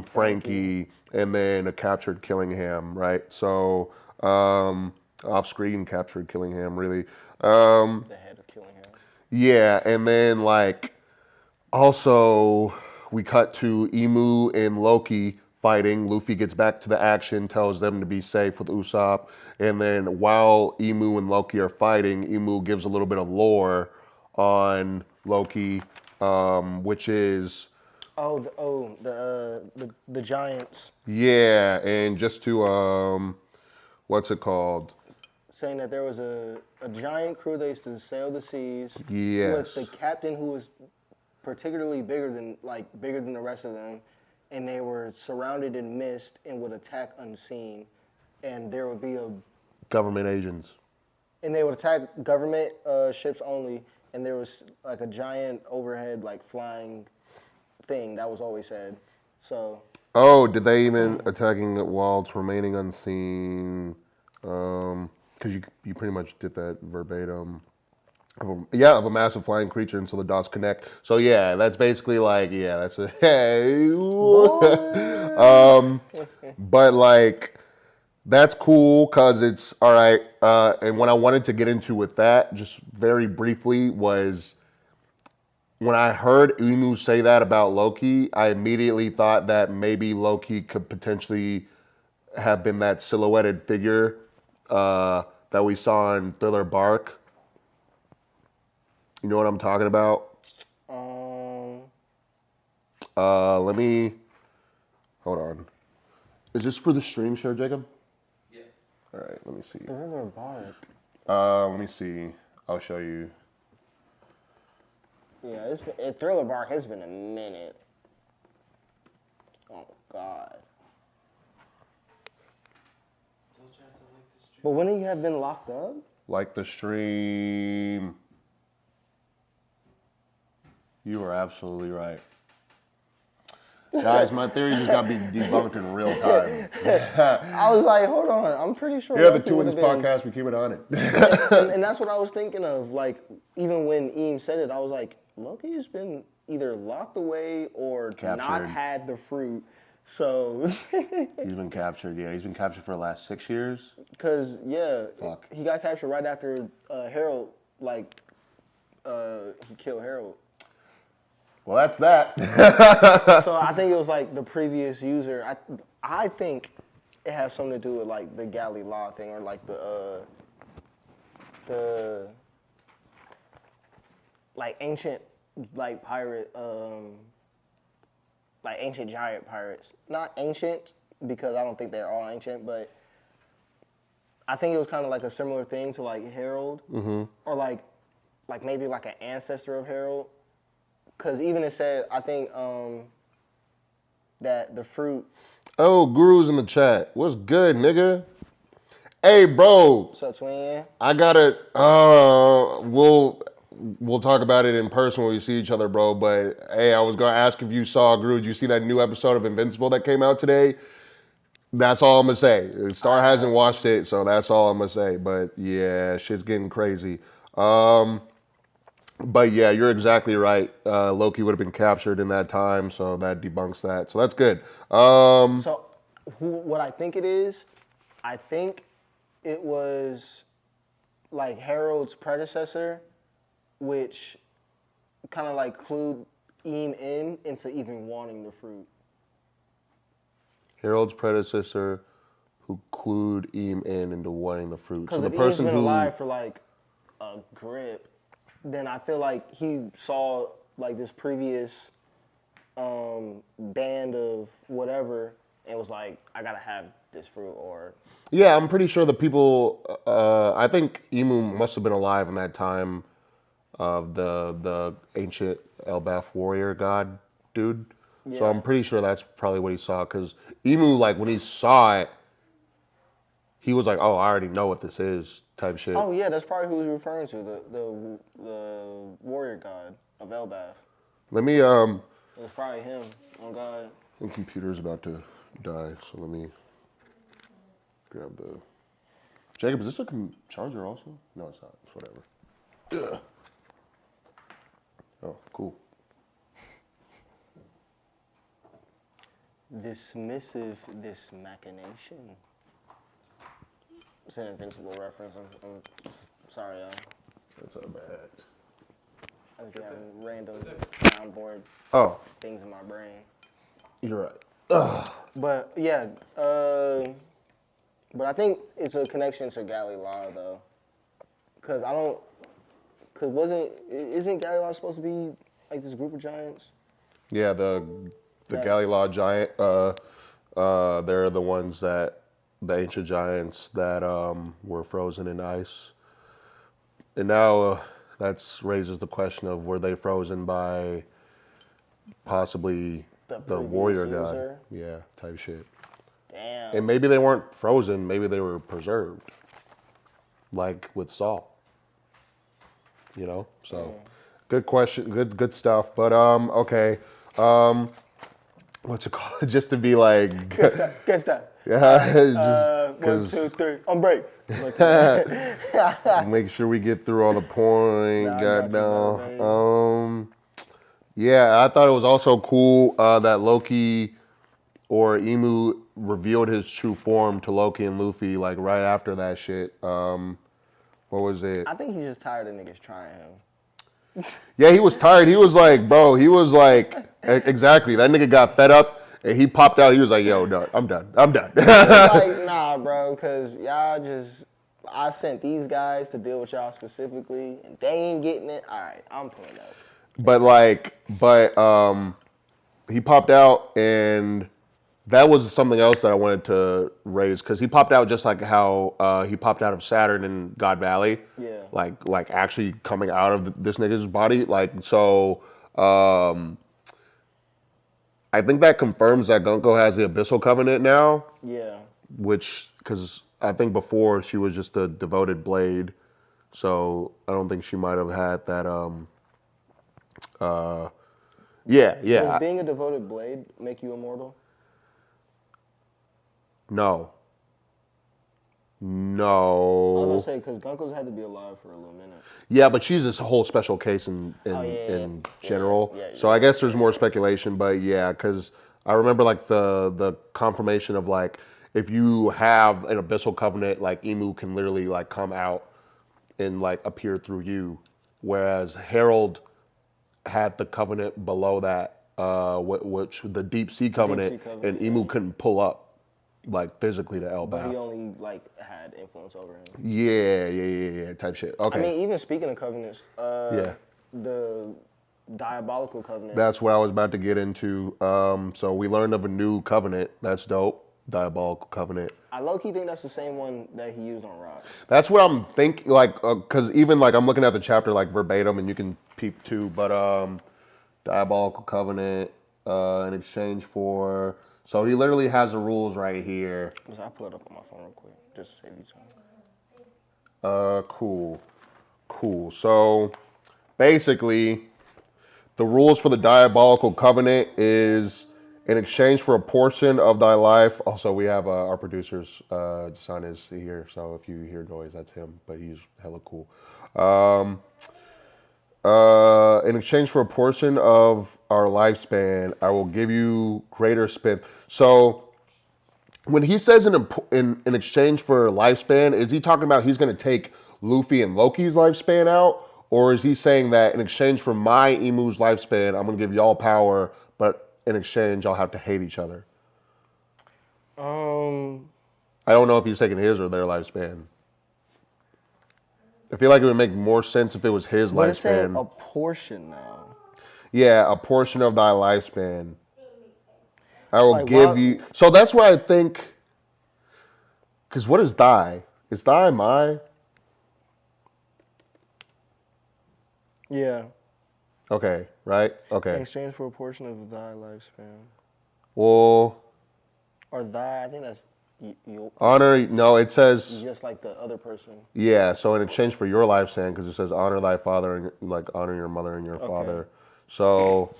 Frankie, and then a captured Killingham, right? So, off-screen captured Killingham, really. The head of Killingham. Yeah, and then like, also we cut to Emu and Loki fighting. Luffy gets back to the action, tells them to be safe with Usopp, and then while Emu and Loki are fighting, Emu gives a little bit of lore on Loki, which is the giants. Yeah, and just to what's it called? Saying that there was a giant crew that used to sail the seas. Yes. With the captain who was particularly bigger than the rest of them, and they were surrounded in mist and would attack unseen, and there would be government agents. And they would attack government ships only, and there was like a giant overhead like flying thing that was always said. So. Oh, did they even attacking it while it's remaining unseen? Because you pretty much did that verbatim. Of a massive flying creature until the dots connect. So yeah, that's basically like, yeah, that's a hey. But like, that's cool because it's all right. And what I wanted to get into with that, just very briefly, was when I heard Emu say that about Loki, I immediately thought that maybe Loki could potentially have been that silhouetted figure that we saw in Thriller Bark. You know what I'm talking about? Let me, hold on. Is this for the stream share, Jacob? Yeah. All right, let me see. Thriller Bark. Let me see. I'll show you. Yeah, Thriller Bark has been a minute. Oh, God. But wouldn't he have been locked up? Like the stream. You are absolutely right. Guys, my theory just got to be debunked in real time. I was like, hold on, I'm pretty sure. Yeah, the two in this podcast, we keep it on it. and that's what I was thinking of. Like, even when Eam said it, I was like, Loki has been either locked away or captured. Not had the fruit. So he's been captured. Yeah, he's been captured for the last 6 years. Because he got captured right after Harold. He killed Harold. Well, that's that. So I think it was like the previous user. I think it has something to do with like the galley law thing, or like the like ancient like pirate, like ancient giant pirates. Not ancient because I don't think they're all ancient, but I think it was kind of like a similar thing to like Harold, or like maybe like an ancestor of Harold. Because even it said, I think that the fruit. Oh, Guru's in the chat. What's good, nigga? Hey, bro. What's up, twin? I gotta. We'll talk about it in person when we see each other, bro. But hey, I was gonna ask if you saw Guru. Did you see that new episode of Invincible that came out today? That's all I'm gonna say. Star hasn't watched it, so that's all I'm gonna say. But yeah, shit's getting crazy. But yeah, you're exactly right. Loki would have been captured in that time, so that debunks that. So that's good. So, what I think it is, I think it was like Harold's predecessor, which kind of like clued Eam into even wanting the fruit. Harold's predecessor, who clued Eam into wanting the fruit. Because if Eam's been alive for like a grip, then I feel like he saw like this previous band of whatever and was like, I gotta have this fruit. Or yeah, I'm pretty sure the people. I think Emu must have been alive in that time of the ancient Elbaf warrior god dude. Yeah. So I'm pretty sure that's probably what he saw. Because Emu, like when he saw it, he was like, "Oh, I already know what this is," type shit. Oh yeah, that's probably who he's referring to, the warrior god of Elbaf. Let me It's probably him. Oh God. My computer's about to die, so let me grab the. Jacob, is this a charger also? No, it's not. It's whatever. Ugh. Oh, cool. Dismissive this machination. It's an Invincible reference. I'm sorry, y'all. That's not bad. I just have random soundboard things in my brain. You're right. Ugh. But yeah, but I think it's a connection to Galileo though, because isn't Galileo supposed to be like this group of giants? Yeah, the Galileo giant. They're the ones the ancient giants that were frozen in ice, and now that raises the question of were they frozen by possibly the warrior god? Yeah, type shit. Damn. And maybe they weren't frozen. Maybe they were preserved, like with salt. You know, so good question, good stuff. But okay, what's it called? Just to be like good stuff. Yeah. 1, 2, 3. On break. Make sure we get through all the point. Goddamn. Yeah, I thought it was also cool that Loki or Emu revealed his true form to Loki and Luffy like right after that shit. What was it? I think he's just tired of niggas trying him. Yeah, he was tired. He was like, bro, exactly. That nigga got fed up and he popped out. He was like, yo, no, I'm done. Like, nah, bro, because I sent these guys to deal with y'all specifically and they ain't getting it. All right, I'm pulling up. But he popped out, and that was something else that I wanted to raise because he popped out just like how he popped out of Saturn in God Valley. Yeah. Like actually coming out of this nigga's body. Like so, I think that confirms that Gunko has the Abyssal Covenant now. Yeah. Which, because I think before she was just a devoted blade, so I don't think she might have had that. Yeah. Does being a devoted blade make you immortal? No. I was gonna say because Gunko's had to be alive for a little minute. Yeah, but she's this whole special case in general. Yeah, so I guess there's more speculation, but yeah, because I remember like the confirmation of like if you have an Abyssal Covenant, like Emu can literally like come out and like appear through you, whereas Harold had the covenant below that, which the Deep Sea Covenant, and Emu couldn't pull up like physically to Elbaf. But he only like had influence over him. Yeah, type shit. Okay. I mean, even speaking of covenants, the diabolical covenant. That's what I was about to get into. So we learned of a new covenant. That's dope. Diabolical covenant. I low-key think that's the same one that he used on Rocks. That's what I'm thinking, like, because even, like, I'm looking at the chapter, like, verbatim, and you can peep, too, but, diabolical covenant, in exchange for, so he literally has the rules right here. I'll pull it up on my phone real quick, just to save you time. Cool. So, basically, the rules for the diabolical covenant is, in exchange for a portion of thy life. Also, we have our producer's son is here, so if you hear noise, that's him. But he's hella cool. In exchange for a portion of our lifespan, I will give you greater spin. So, when he says in exchange for lifespan, is he talking about he's going to take Luffy and Loki's lifespan out, or is he saying that in exchange for my emu's lifespan, I'm going to give y'all power, but in exchange, I'll have to hate each other? I don't know if he's taking his or their lifespan. I feel like it would make more sense if it was his but it's saying lifespan. a portion now. Yeah, a portion of thy lifespan. I will like, give why- you. So that's what I think. Because what is thy? Is thy my? Yeah. Okay, right? In Okay. exchange for a portion of thy lifespan. Well, Or thy, I think that's you, honor. No, it says. just like the other person. Yeah, so in exchange for your lifespan, because it says honor thy father and like honor your mother and your father. So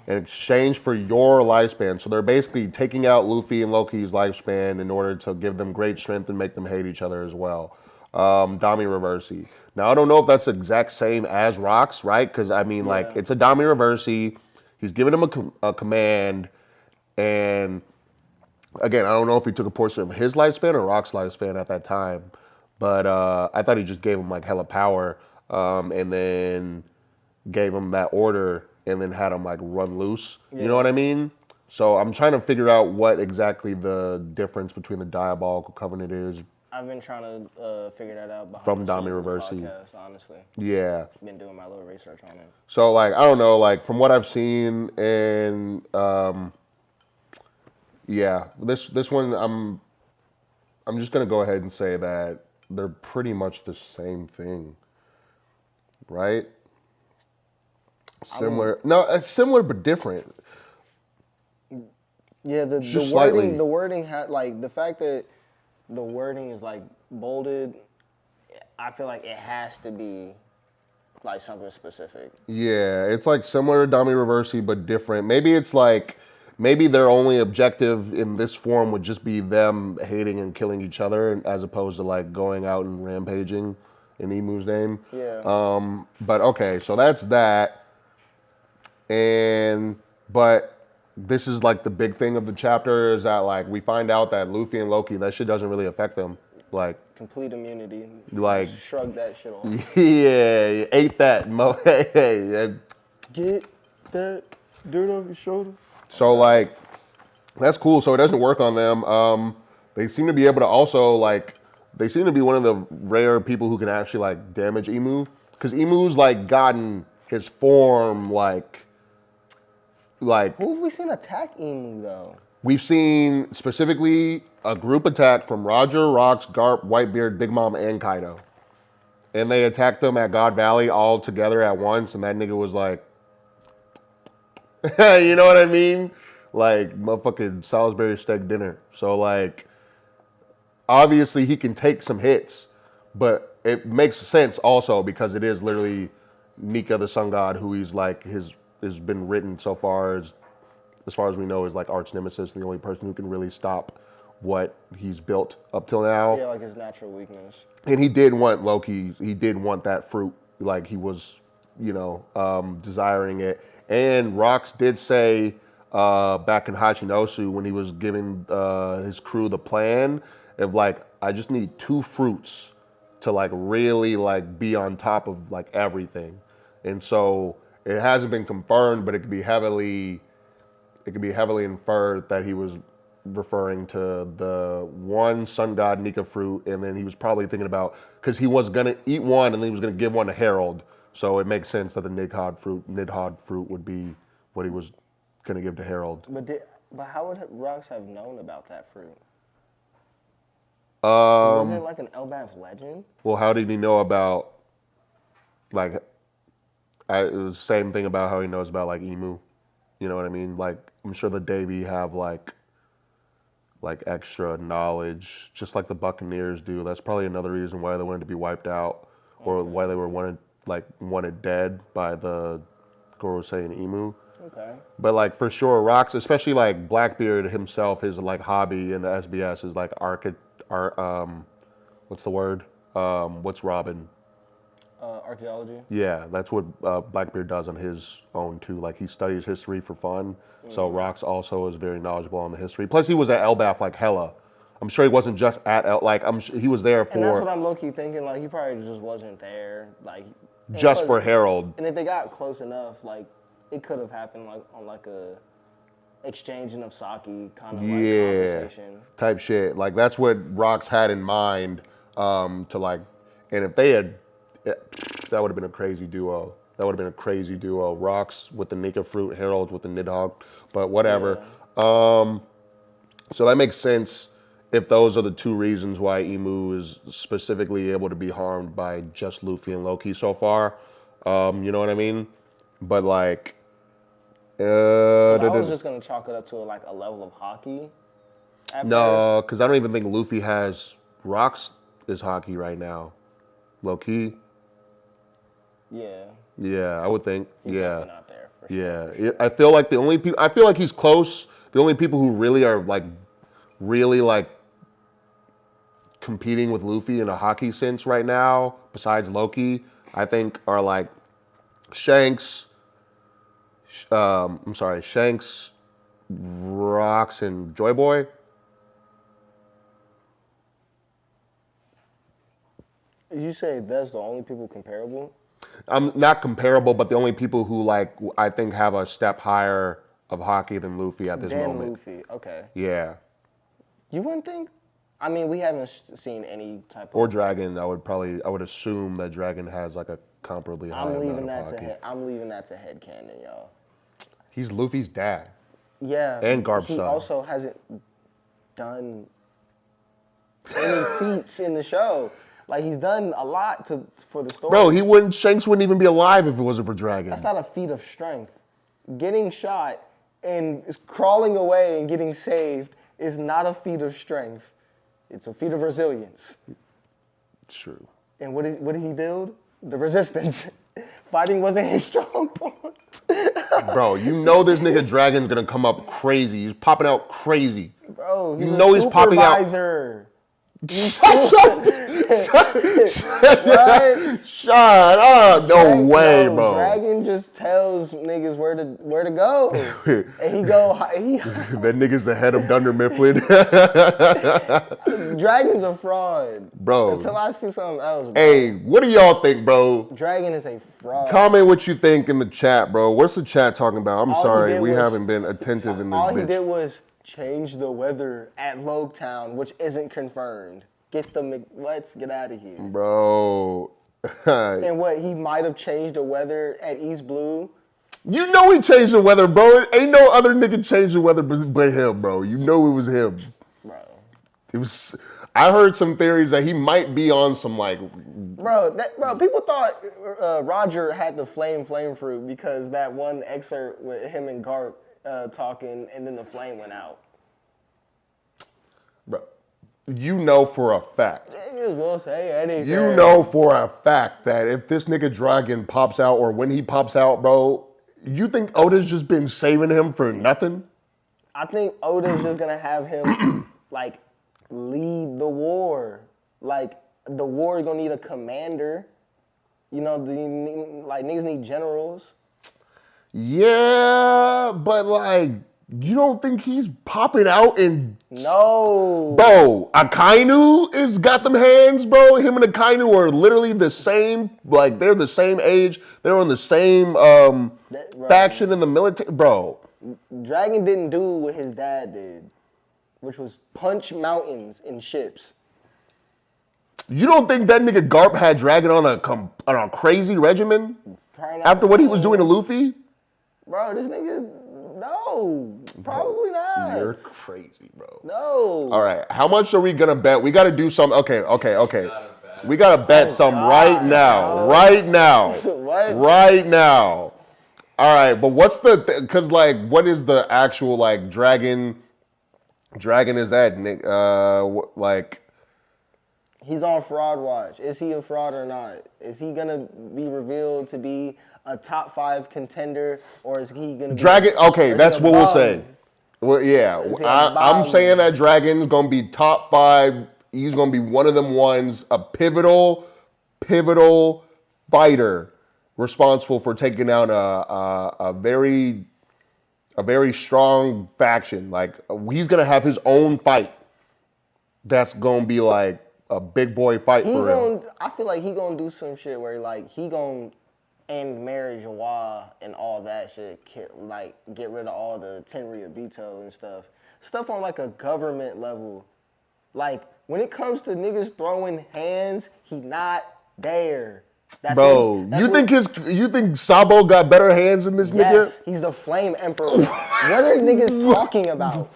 in exchange for your lifespan, so they're basically taking out Luffy and Loki's lifespan in order to give them great strength and make them hate each other as well. Dami Reversi. Now I don't know if that's the exact same as Rocks, right? Because I mean, like it's a Dami Reversi. He's giving him a command, and again, I don't know if he took a portion of his lifespan or Rock's lifespan at that time, but I thought he just gave him like hella power, and then gave him that order, and then had him like run loose. You know what I mean? So I'm trying to figure out what exactly the difference between the diabolical covenant is. I've been trying to figure that out behind From the Dami scenes of the Reversi. podcast, honestly. Yeah. Been doing my little research on it. So like I don't know, like from what I've seen, and yeah, this one I'm just gonna go ahead and say that they're pretty much the same thing, right? Similar. No, it's similar but different. Yeah, the Just wording, slightly. the wording had like the fact that the wording is like bolded. I feel like it has to be like something specific. Yeah, it's like similar to Dami Reversi but different. Maybe it's like maybe their only objective in this form would just be them hating and killing each other, as opposed to like going out and rampaging in Emu's name. Yeah. But okay, so that's that. But this is like the big thing of the chapter is that like we find out that Luffy and Loki, that shit doesn't really affect them. Like Complete immunity. Like- Just shrug that shit off. yeah, you ate that. Hey. Get that dirt off your shoulder. So like that's cool. So it doesn't work on them. They seem to be able to also like they seem to be one of the rare people who can actually like damage Emu, because Emu's like gotten his form like Who have we seen attack Emu though? we've seen specifically a group attack from Roger, Rocks, Garp, Whitebeard, Big Mom, and Kaido. And they attacked them at God Valley all together at once, and that nigga was like, you know what I mean? Like, motherfucking Salisbury steak dinner. So, like, obviously he can take some hits, but it makes sense also because it is literally Nika the Sun God, who he's like, has been written so far as we know, is like arch nemesis, the only person who can really stop what he's built up till now. Yeah, like his natural weakness. And he did want Loki, he did want that fruit, like he was, desiring it. And Rocks did say back in Hachinosu when he was giving his crew the plan of like, I just need 2 fruits to like really like be on top of like everything. And so it hasn't been confirmed, but it could be heavily inferred that he was referring to the one sun god Nika fruit, and then he was probably thinking about, because he was gonna eat one and then he was gonna give one to Harold, So it makes sense that the Nidhogg fruit would be what he was going to give to Harold. But how would Rox have known about that fruit? Wasn't it like an Elbaf legend? Well, how did he know about, like, it was the same thing about how he knows about, like, Emu. You know what I mean? Like, I'm sure the Davy have, like extra knowledge, just like the Buccaneers do. That's probably another reason why they wanted to be wiped out, or why they were wanted dead by the Gorosei and Emu. Okay. But like for sure, Rox, especially like Blackbeard himself, his like hobby in the SBS is like what's the word? What's Robin? Archaeology. Yeah, that's what Blackbeard does on his own too. Like he studies history for fun. So Rox also is very knowledgeable on the history. Plus he was at Elbaf like hella. I'm sure he wasn't just at he was there for. And that's what I'm low-key thinking. Like he probably just wasn't there. Like just for Harold. And if they got close enough, like it could have happened like on like a exchanging of sake kind of like conversation type shit. Like that's what Rox had in mind to like. And if they had, that would have been a crazy duo. That would have been a crazy duo. Rox with the Nika fruit, Harold with the Nidhogg, but whatever. Yeah. So that makes sense if those are the two reasons why Emu is specifically able to be harmed by just Luffy and Loki so far. You know what I mean? But like, I was just gonna chalk it up to like a level of hockey. No, because I don't even think Luffy has Rox is hockey right now. Low key. Yeah. Yeah, I would think. He's definitely not there for sure. Yeah, I feel like I feel like he's close. The only people who really are like, competing with Luffy in a hockey sense right now, besides Loki, I think are like Shanks. Shanks, Rox, and Joy Boy. You say that's the only people comparable? Not comparable, but the only people who like I think have a step higher of hockey than Luffy at this moment. Luffy, okay. Yeah. You wouldn't think? I mean, we haven't seen any type of... Or Dragon. I would assume that Dragon has like a comparably high amount of hockey. I'm leaving that to headcanon, y'all. He's Luffy's dad. Yeah. And Garp's son. He also hasn't done any feats in the show. Like, he's done a lot for the story. Bro, Shanks wouldn't even be alive if it wasn't for Dragon. That's not a feat of strength. Getting shot and crawling away and getting saved is not a feat of strength. It's a feat of resilience. True. And what did he build? The resistance. Fighting wasn't his strong point. Bro, you know this nigga Dragon's gonna come up crazy. He's popping out crazy. Bro, he's he's popping out. Shut up! No way, bro. Dragon just tells niggas where to go, and he go. That nigga's the head of Dunder Mifflin. Dragon's a fraud, bro. Until I see something else. Bro. Hey, what do y'all think, bro? Dragon is a fraud. Comment what you think in the chat, bro. What's the chat talking about? I'm sorry, we haven't been attentive in this. All he did was change the weather at Logetown, which isn't confirmed. Let's get out of here. Bro. And what, he might have changed the weather at East Blue? You know he changed the weather, bro. Ain't no other nigga changed the weather but him, bro. You know it was him. Bro. I heard some theories that he might be on some like... Bro, people thought Roger had the flame fruit because that one excerpt with him and Garp talking and then the flame went out. Bro. You know for a fact. Niggas will say anything. You know for a fact that if this nigga Dragon pops out or when he pops out, bro, you think Oda's just been saving him for nothing? I think Oda's just gonna have him like lead the war. Like the war is gonna need a commander. You know, niggas need generals. Yeah, but like, you don't think he's popping out in... No. Bro, Akainu is got them hands, bro. Him and Akainu are literally the same. Like, they're the same age. They're on the same faction in the military. Bro. Dragon didn't do what his dad did, which was punch mountains in ships. You don't think that nigga Garp had Dragon on a crazy regimen after what he was doing to Luffy? Bro, this nigga, no, probably not. You're crazy, bro. No. All right, how much are we gonna bet? We got to do some. Okay. We gotta bet some right now. Right now. What? Right now. All right, but what's because what is the actual dragon is at Nick? He's on fraud watch. Is he a fraud or not? Is he gonna be revealed to be a top 5 contender, or is he gonna be Dragon? Okay, that's what we'll say. Well, yeah, I'm saying that Dragon's gonna be top 5. He's gonna be one of them ones, a pivotal fighter, responsible for taking out a very strong faction. Like he's gonna have his own fight. That's gonna be like a big boy fight for him. I feel like he gonna do some shit where he gonna end marriage joie and all that shit. Get rid of all the Tenryubito Bito and stuff. Stuff on like a government level. Like when it comes to niggas throwing hands, he not there. You think Sabo got better hands than this nigga? Yes, he's the Flame Emperor. What are niggas talking about?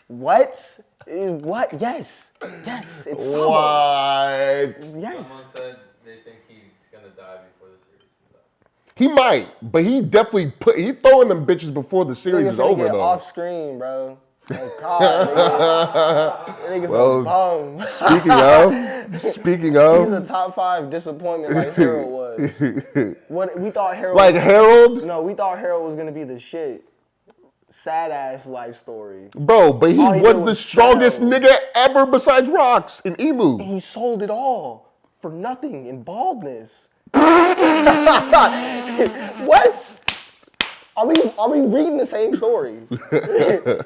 What? What? Yes, it's Sabo. What? Yes. Someone said they think he's gonna die before the series is up. He might, but he definitely he throwing them bitches before the series is over though. Off screen, bro. Oh God, niggas a bum. Speaking of, he's a top 5 disappointment like Harold was. What we thought Harold Harold? No, we thought Harold was gonna be the shit. Sad ass life story. Bro, but he was the strongest nigga ever besides Rocks and Emu. And he sold it all for nothing in baldness. What? Are we reading the same story?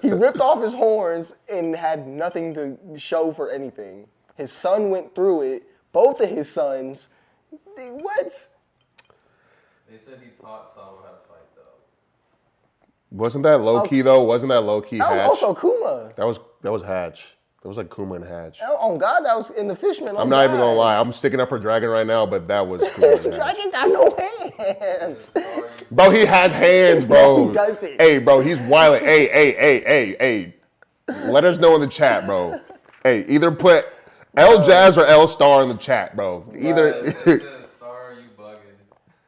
He ripped off his horns and had nothing to show for anything. His son went through it. Both of his sons. What? They said he taught Sabo how to fight though. Wasn't that low key though? Wasn't that low key? That Hatch? was also Kuma. That was Hatch. That was like Kuma and Hatch. Oh God, that was in the Fishman. I'm not even gonna lie. I'm sticking up for Dragon right now, but that was Kuma and Hatch. Dragon got no hands. Bro, he has hands, bro. He doesn't. Hey, bro, he's wilding. Hey. Let us know in the chat, bro. Hey, either put L Jazz or L Star in the chat, bro. Either. Star, you bugging.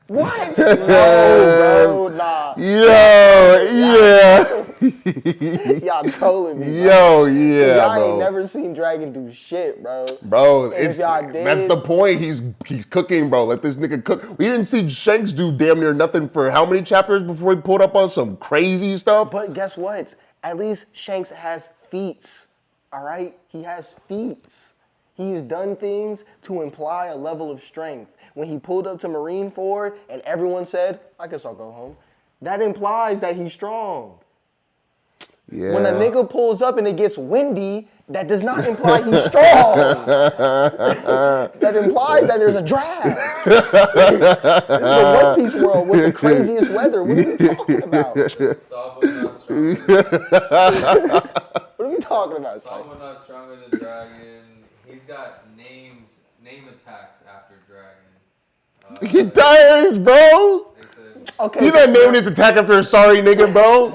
What? No, bro, nah. Yeah. Y'all trolling me. Y'all bro. ain't never seen Dragon do shit, bro. Bro, If y'all did, that's the point. He's cooking, bro. Let this nigga cook. We didn't see Shanks do damn near nothing for how many chapters before he pulled up on some crazy stuff? But guess what? At least Shanks has feats, all right? He has feats. He's done things to imply a level of strength. When he pulled up to Marineford and everyone said, I guess I'll go home, that implies that he's strong. Yeah. When a nigga pulls up and it gets windy, that does not imply he's strong. That implies that there's a draft. This is a One Piece world with the craziest weather. What are we talking about? Sabo's not strong. What are we talking about? Sabo's not stronger than Dragon. He's got name attacks after Dragon. He does, bro. Okay, He's not naming his attack after a sorry nigga, bro.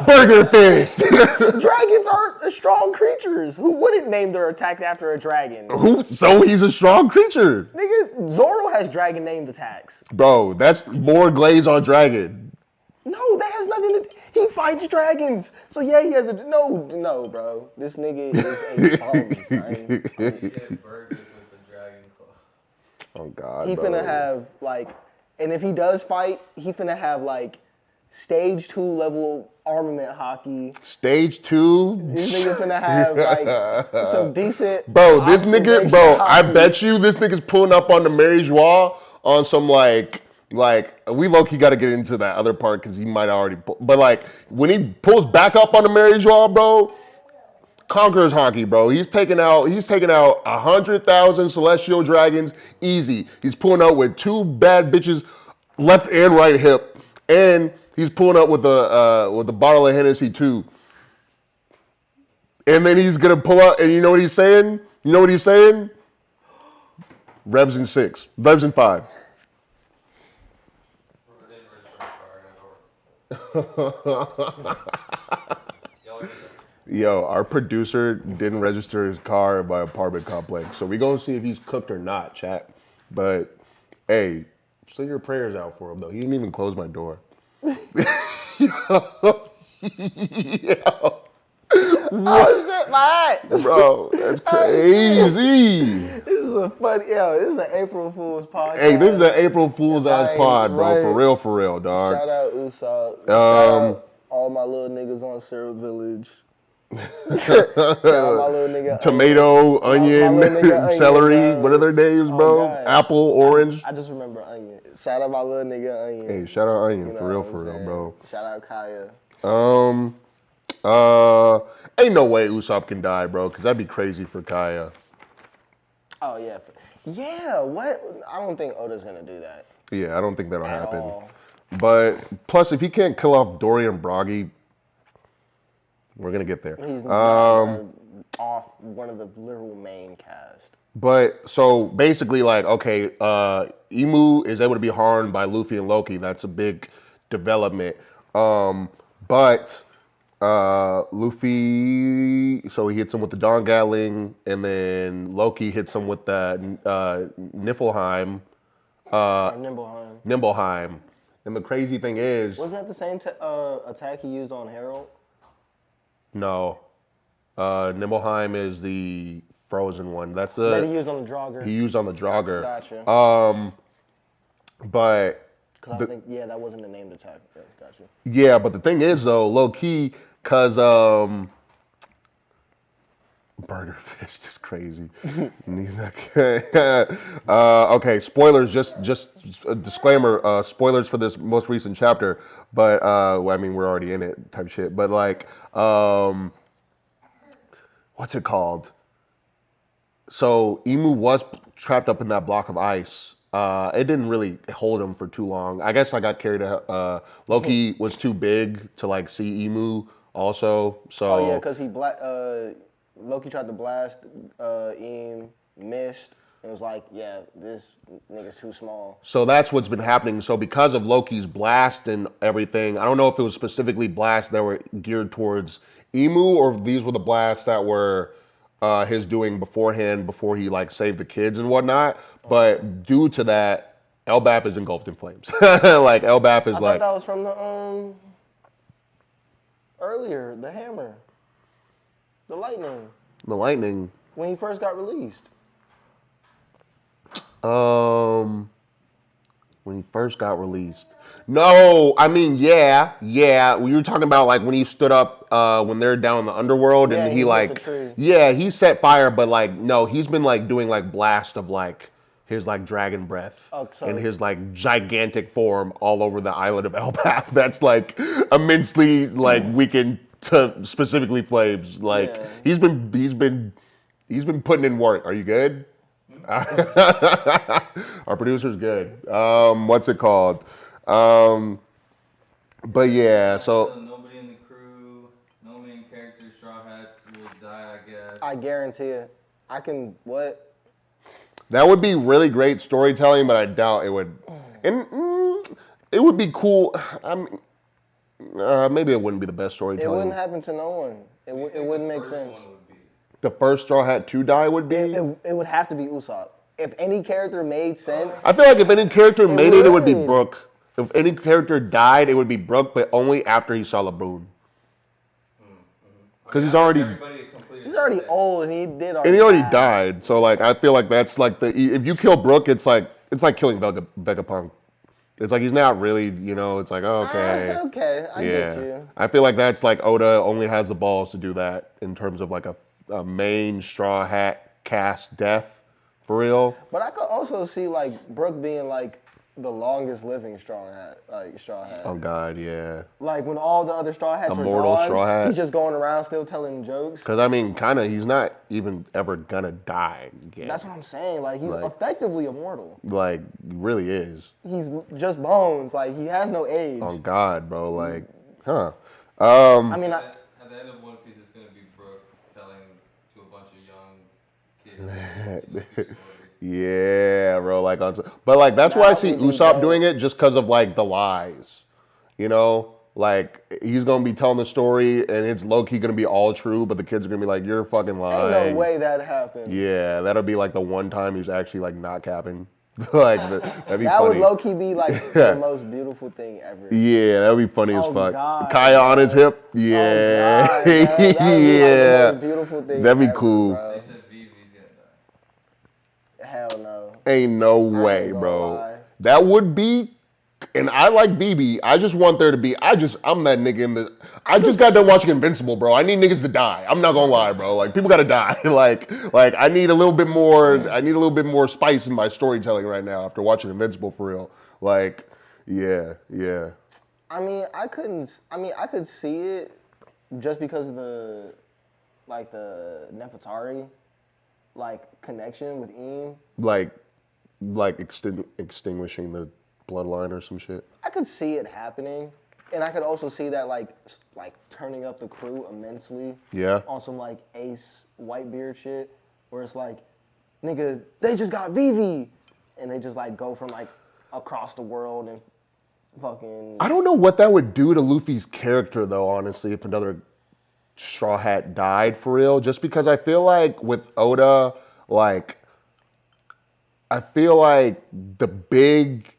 Burger fist. Dragons are strong creatures. Who wouldn't name their attack after a dragon? So he's a strong creature. Nigga, Zoro has dragon named attacks. Bro, that's more glaze on Dragon. No, that has nothing to. He fights dragons. So yeah, he has a no, bro. This nigga is a bum, son. You get burgers with the Dragon Claw. Oh God. He finna have and if he does fight, he finna have stage 2 level armament hockey. Stage 2. This nigga finna have some decent. Bro, this nigga, hockey. I bet you this nigga's pulling up on the Mary Joie on some we low-key got to get into that other part because he might already pull. But when he pulls back up on the Mary Joie, bro, Conqueror's hockey, bro. He's taking out 100,000 celestial dragons easy. He's pulling out with 2 bad bitches left and right hip, and he's pulling out with a bottle of Hennessy too. And then he's gonna pull out, and you know what he's saying? Revs in 6. Revs in 5. Yo, our producer didn't register his car in my apartment complex, so we gonna see if he's cooked or not, chat. But hey, send your prayers out for him though. He didn't even close my door. Yo. Oh shit, my eye. Bro, that's crazy. This is a funny, this is an April Fool's podcast. Hey, this is an April Fool's ass pod, bro. Right. For real, dog. Shout out Usopp. Shout out all my little niggas on Syrup Village. Shout out my little nigga. Tomato, onion, celery. Onion, what are their names, bro? God. Apple, orange. I just remember Onion. Shout out my little nigga Onion. Hey, shout out Onion, You know for real, what I'm bro. Shout out Kaya. Ain't no way Usopp can die, bro, because that'd be crazy for Kaya. Oh, yeah. Yeah, what? I don't think Oda's going to do that. Yeah, I don't think that'll happen. All. But, plus, if he can't kill off Dorian Broggy, we're going to get there. He's not off one of the literal main cast. But, so, basically, like, okay, Imu is able to be harmed by Luffy and Loki. That's a big development. But... Luffy, so he hits him with the Dawn Gatling, and then Loki hits him with the Niflheim. Nimblheim. And the crazy thing is... Wasn't that the same attack he used on Harold? No. Nimblheim is the frozen one. That's that he used on the Draugr. He used on the Draugr. Gotcha. But... Because I think, that wasn't a named attack. Yeah, gotcha. Yeah, but the thing is, though, low-key, because Burger Fist is crazy. He's not okay, spoilers, just a disclaimer, spoilers for this most recent chapter, but, I mean, we're already in it type shit, but, like, what's it called? So, Imu was trapped up in that block of ice. It didn't really hold him for too long. I guess I got carried out. Loki was too big to like see Imu also. So oh yeah, because Loki tried to blast Im, missed, and was like, yeah, this nigga's too small. So that's what's been happening. So because of Loki's blast and everything, I don't know if it was specifically blasts that were geared towards Imu or if these were the blasts that were his doing beforehand before he like saved the kids and whatnot. But due to that, Elbap is engulfed in flames. Like Elbap is I thought that was from the earlier, the hammer. The lightning. The lightning. When he first got released. When he first got released. No, I mean, yeah. We were talking about like when he stood up when they're down in the underworld and he like, he set fire, but like, no, he's been like doing like blast of like his like dragon breath and his like gigantic form all over the island of Elbap. That's like immensely like weakened to specifically flames. Like he's been putting in work. Are you good? Our producer's good. What's it called? But yeah, so nobody in the crew, no main character, Straw Hats will die, I guess. I guarantee it. I can what? That would be really great storytelling, but I doubt it would. And it would be cool. I mean, maybe it wouldn't be the best storytelling. It wouldn't happen to no one. It wouldn't make sense. The first Straw Hat to die would be? It would have to be Usopp. If any character made sense. I feel like if any character made it would be Brook. If any character died, it would be Brook, but only after he saw LeBron. Because he's already old and he did already. And he already died. So like I feel like that's like if you kill Brook, it's like killing Vegapunk. It's like he's not really, it's like okay. Okay, I get you. I feel like that's like Oda only has the balls to do that in terms of like a main Straw Hat cast death for real. But I could also see like Brook being like the longest living Straw Hat. Oh God, yeah. Like when all the other Straw Hats Immortal are gone, Straw Hat. he's just going around still telling jokes. Because I mean, kind of, he's not even ever gonna die again. That's what I'm saying. Like he's effectively immortal. Like he really is. He's just bones. Like he has no age. Oh God, bro. Like, huh? I mean, at the end of One Piece, it's gonna be Brook telling to a bunch of young kids. Yeah, bro. Like, but like that's why I see Usopp doing it, just because of like the lies. You know, like he's gonna be telling the story, and it's low key gonna be all true, but the kids are gonna be like, "You're fucking lying." Ain't no way that happened. Yeah, that'll be like the one time he's actually like not capping. Like that'd be that funny. would low key be like the most beautiful thing ever. Yeah, that'd be funny as fuck. God, Kaya on his hip. Yeah, God, that would be like the most beautiful thing. That'd be ever, cool. Bro. They said Vivi's gonna die. Hell no. Ain't no way, bro. Lie. That would be. And I like BB. I just want there to be. I'm that nigga in the. I just got done watching Invincible, bro. I need niggas to die. I'm not gonna lie, bro. Like people gotta die. like I need a little bit more. I need a little bit more spice in my storytelling right now after watching Invincible for real. Like, yeah. I mean, I could see it just because of the Nefertari, connection with Eam. Like extinguishing the bloodline or some shit. I could see it happening, and I could also see that like turning up the crew immensely. Yeah. On some Ace Whitebeard shit, where it's like, nigga, they just got Vivi, and they just go from across the world and fucking. I don't know what that would do to Luffy's character though, honestly, if another Straw Hat died for real. Just because I feel like with Oda, I feel like the big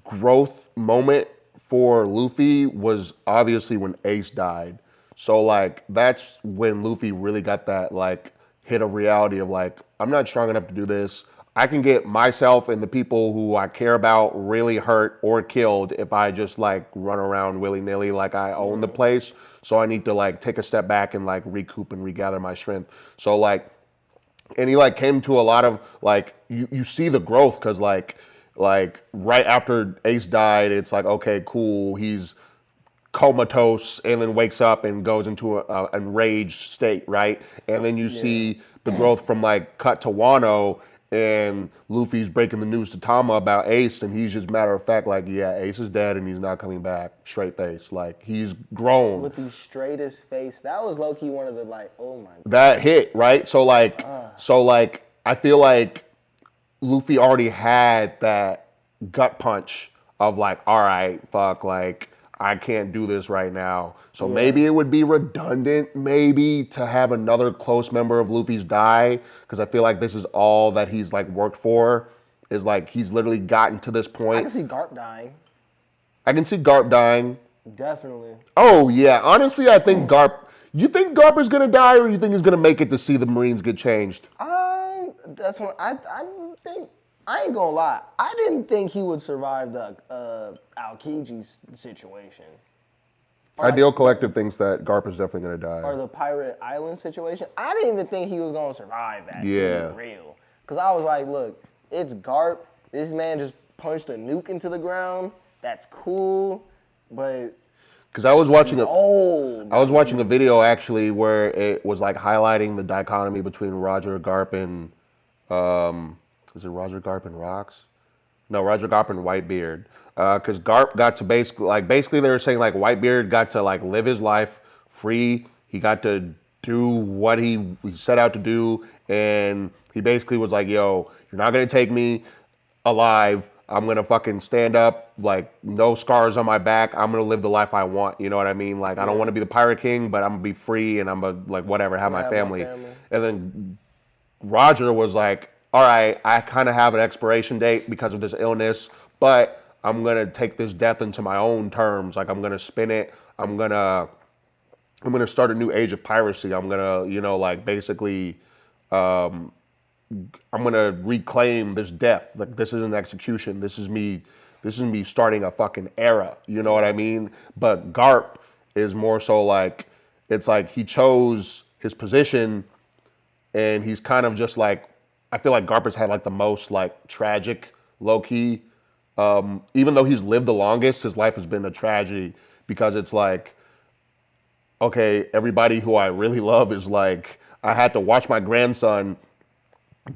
growth moment for Luffy was obviously when Ace died. So that's when Luffy really got that hit of reality of I'm not strong enough to do this. I can get myself and the people who I care about really hurt or killed if I just run around willy-nilly I own the place. So I need to take a step back and recoup and regather my strength. So and he came to a lot of you see the growth because right after Ace died, it's okay, cool. He's comatose and then wakes up and goes into an enraged state, right? And then you see the growth from cut to Wano, and Luffy's breaking the news to Tama about Ace, and he's just matter of fact Ace is dead and he's not coming back. Straight face, he's grown with the straightest face. That was low key one of the oh my God. That hit right. So I feel like Luffy already had that gut punch of all right, fuck, I can't do this right now. So maybe it would be redundant maybe to have another close member of Luffy's die, because I feel like this is all that he's worked for, is he's literally gotten to this point. I can see Garp dying. I can see Garp dying. Definitely. Oh yeah, honestly I think Garp, you think Garp is gonna die, or you think he's gonna make it to see the Marines get changed? That's what I think. I ain't gonna lie. I didn't think he would survive the Aokiji situation. Ideal Collective thinks that Garp is definitely gonna die. Or the Pirate Island situation. I didn't even think he was gonna survive that. Yeah. To be real. Because I was like, look, it's Garp. This man just punched a nuke into the ground. That's cool, but. Because I was watching a video actually where it was highlighting the dichotomy between Roger Garp and is it Roger Garp and Rocks? No, Roger Garp and Whitebeard. Because Garp got to basically they were saying Whitebeard got to live his life free. He got to do what he set out to do, and he basically was yo, you're not gonna take me alive. I'm gonna fucking stand up, no scars on my back. I'm gonna live the life I want. You know what I mean? I don't want to be the Pirate King, but I'm gonna be free, and I'm gonna whatever, have my family. And then Roger was all right, I kind of have an expiration date because of this illness, but I'm gonna take this death into my own terms. I'm gonna spin it. I'm gonna start a new age of piracy. I'm gonna, basically. I'm gonna reclaim this death. This isn't execution. This is me starting a fucking era. You know what I mean? But Garp is more so it's he chose his position, and he's kind of just I feel like Garp has had the most tragic low key. Even though he's lived the longest, his life has been a tragedy, because it's okay, everybody who I really love is I had to watch my grandson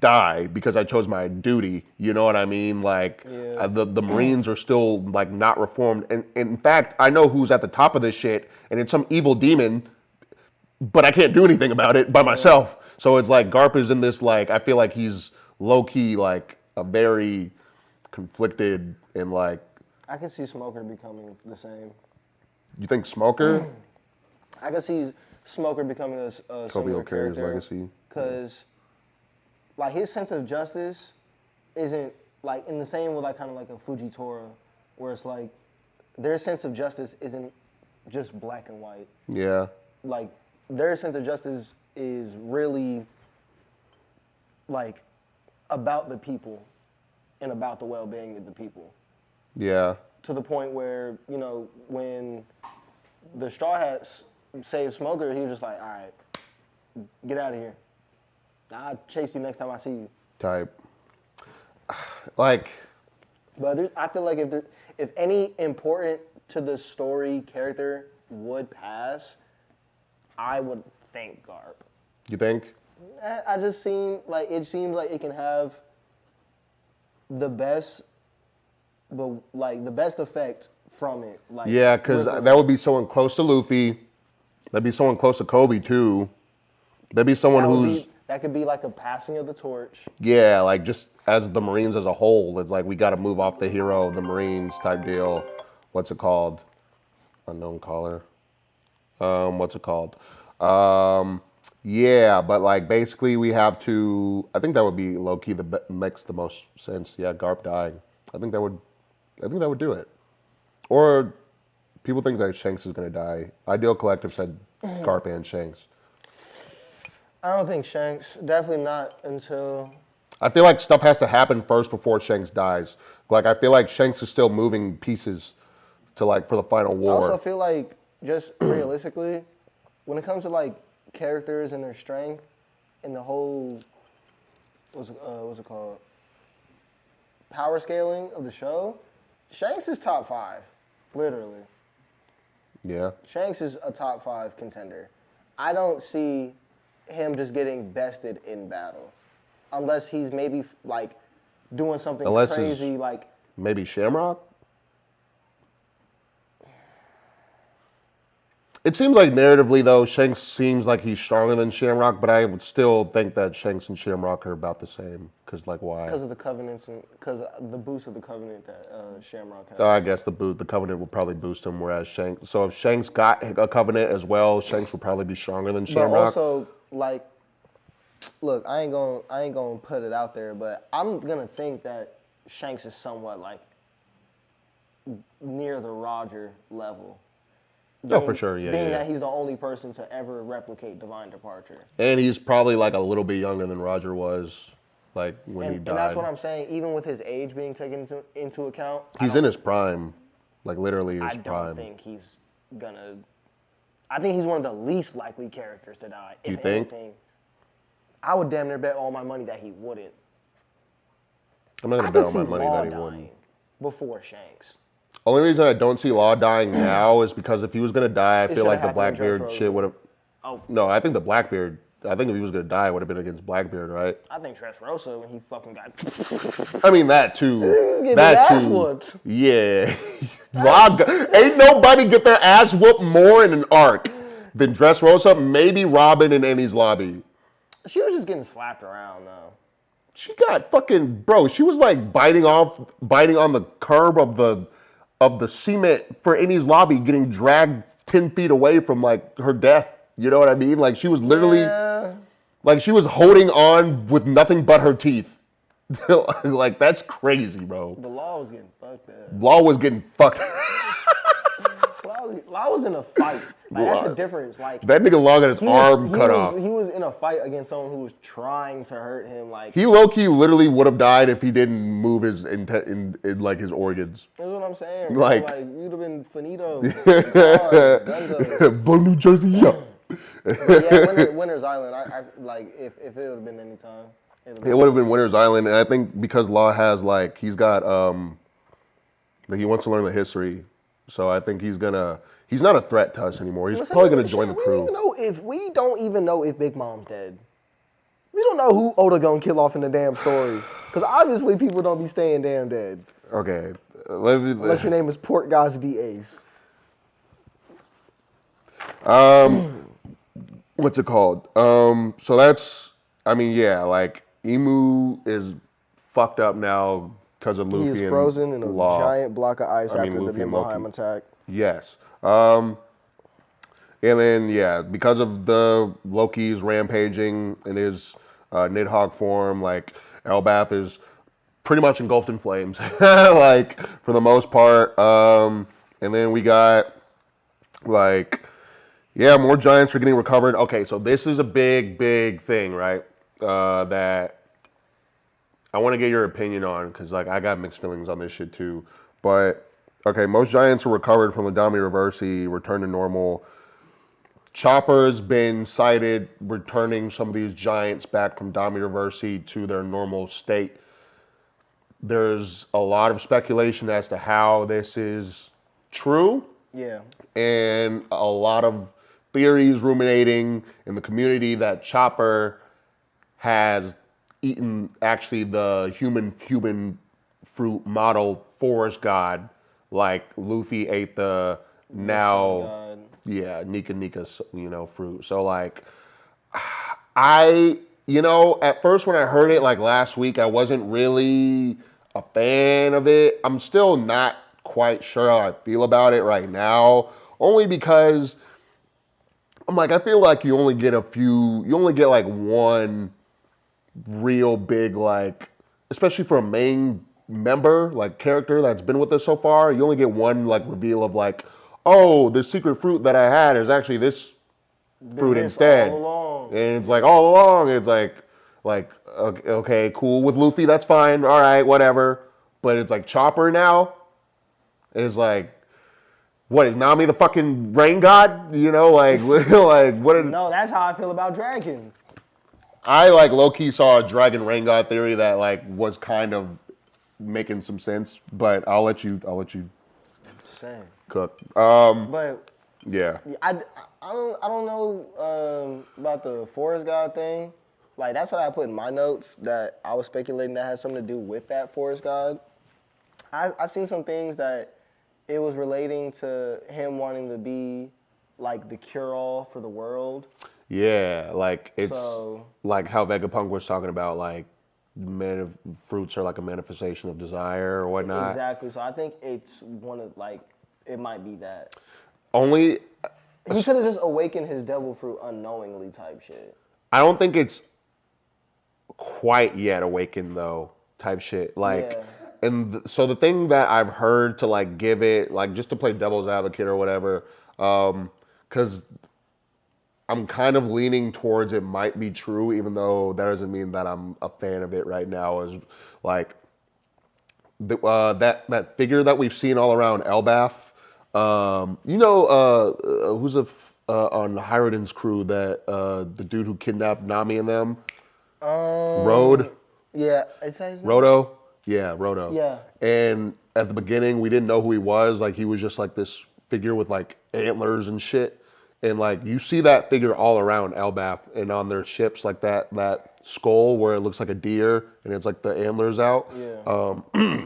die because I chose my duty. You know what I mean? The Marines are still not reformed. And in fact, I know who's at the top of this shit, and it's some evil demon, but I can't do anything about it by myself. So it's Garp is in this I feel like he's low key like a very conflicted and like. I can see Smoker becoming the same. You think Smoker? I can see Smoker becoming a similar character. Legacy. Because, like, his sense of justice isn't, like, in the same way, like, kind of like a Fujitora, where it's like, their sense of justice isn't just black and white. Yeah. Like, their sense of justice is really, like, about the people and about the well-being of the people. Yeah. To the point where, you know, when the Straw Hats saved Smoker, he was just like, all right, get out of here. I'll chase you next time I see you. Type. Like. But I feel like if any important to the story character would pass, I would think Garp. You think? It seems like it can have the best, but like the best effect from it. Like, yeah, because that would be someone close to Luffy. That'd be someone close to Kobe too. That'd be someone that could be like a passing of the torch. Yeah, like just as the Marines as a whole, it's like we got to move off the hero of the Marines type deal. What's it called? Unknown caller. What's it called? Yeah, but like basically we have to. I think that would be low key makes the most sense. Yeah, Garp dying. I think that would do it. Or people think that Shanks is gonna die. Ideal Collective said Garp and Shanks. I don't think Shanks. Definitely not until. I feel like stuff has to happen first before Shanks dies. Like I feel like Shanks is still moving pieces to like for the final war. I also feel like just realistically, when it comes to like characters and their strength and the whole what's it called? Power scaling of the show, Shanks is top 5, literally. Yeah. Shanks is a top 5 contender. I don't see him just getting bested in battle, unless he's maybe like doing something crazy, like maybe Shamrock. It seems like narratively though, Shanks seems like he's stronger than Shamrock, but I would still think that Shanks and Shamrock are about the same. Because like why? Because of the covenants and because the boost of the covenant that Shamrock has. I guess the covenant would probably boost him, whereas Shanks. So if Shanks got a covenant as well, Shanks would probably be stronger than Shamrock. But also, like, look, I ain't gonna put it out there, but I'm gonna think that Shanks is somewhat like near the Roger level. For sure, yeah. Being that he's the only person to ever replicate Divine Departure. And he's probably like a little bit younger than Roger was, like when he died. And that's what I'm saying. Even with his age being taken into account, he's in his prime, like literally his prime. I don't think he's gonna. I think he's one of the least likely characters to die. You think? Anything, I would damn near bet all my money that he wouldn't. I'm not gonna bet all my money that he wouldn't. Before Shanks. Only reason I don't see Law dying now is because if he was gonna die, I feel like the Blackbeard shit would have. Oh no, I think the Blackbeard. I think if he was gonna die, it would have been against Blackbeard, right? I think Dressrosa when he fucking got. I mean that too. That too. Whooped. Yeah. Ain't nobody get their ass whooped more in an arc than Dressrosa. Maybe Robin in Annie's Lobby. She was just getting slapped around though. She got fucking She was like biting on the curb of the cement for Annie's Lobby, getting dragged 10 feet away from like her death. You know what I mean? Like she was literally, like she was holding on with nothing but her teeth. Like that's crazy, bro. The Law was getting fucked up. Law was getting fucked. Law was in a fight. Like that's the difference. Like that nigga Law got his arm cut off. He was in a fight against someone who was trying to hurt him. Like he low key literally would have died if he didn't move his in like his organs. That's what I'm saying. Bro. Like you'd have been finito. Blow New Jersey up. Yeah, Winter's Island. I like if it would have been any time. It would have been Winter's Island, and I think because Law has like he's got he wants to learn the history, so I think he's not a threat to us anymore. He's probably gonna join the crew. We don't even know if Big Mom's dead. We don't know who Oda gonna kill off in the damn story, because obviously people don't be staying damn dead. Okay, unless your name is Port Guys D Ace. What's it called? So that's, I mean, yeah, like Emu is fucked up now because of Luffy and He is frozen in a Law. giant block of ice after Luffy the and Nibelheim Loki. attack. Yes. And then, yeah, because of the Loki's rampaging in his Nidhogg form, like, Elbaf is pretty much engulfed in flames, like, for the most part. And then we got, like, yeah, more giants are getting recovered. Okay, so this is a big, big thing, right? That I want to get your opinion on, because, like, I got mixed feelings on this shit, too. But, okay, most giants are recovered from the Dami Reversi, return to normal. Chopper's been cited returning some of these giants back from Dami Reversi to their normal state. There's a lot of speculation as to how this is true. Yeah. And a lot of theories ruminating in the community that Chopper has eaten actually the human fruit model forest god, like Luffy ate the now, yeah, Nika, fruit. So, like, at first when I heard it, like, last week, I wasn't really a fan of it. I'm still not quite sure how I feel about it right now, only because I'm like, I feel like you only get like one real big, like, especially for a main member, like, character that's been with us so far, you only get one, like, reveal of, like, oh, the secret fruit that I had is actually this fruit instead. All along. And it's like, all along, it's like, okay, cool. With Luffy, that's fine. All right, whatever. But it's like Chopper now. It's like, what, is Nami the fucking rain god? Like, like, what? No, that's how I feel about Dragon. I, like, low-key saw a dragon rain god theory that, like, was kind of making some sense, but I'll let you Same. cook. But yeah. I don't know about the forest god thing. Like, that's what I put in my notes, that I was speculating that had something to do with that forest god. I've seen some things that it was relating to him wanting to be, like, the cure-all for the world. Yeah, like, it's like how Vegapunk was talking about, like, fruits are like a manifestation of desire or whatnot. Exactly. So I think it's one of, like, it might be that. Only he could have just awakened his devil fruit unknowingly type shit. I don't think it's quite yet awakened though type shit. Like, yeah. And so the thing that I've heard to, like, give it, like, just to play devil's advocate or whatever, because I'm kind of leaning towards it might be true, even though that doesn't mean that I'm a fan of it right now, is, like, that figure that we've seen all around Elbaf. Who's on Hyruden's crew, that the dude who kidnapped Nami and them? Road? Yeah. Is that his name? Rodo? Yeah, Rodo. Yeah. And at the beginning, we didn't know who he was. Like, he was just, like, this figure with, like, antlers and shit. And, like, you see that figure all around Elbaf and on their ships, like, that skull where it looks like a deer and it's, like, the antlers out. Yeah.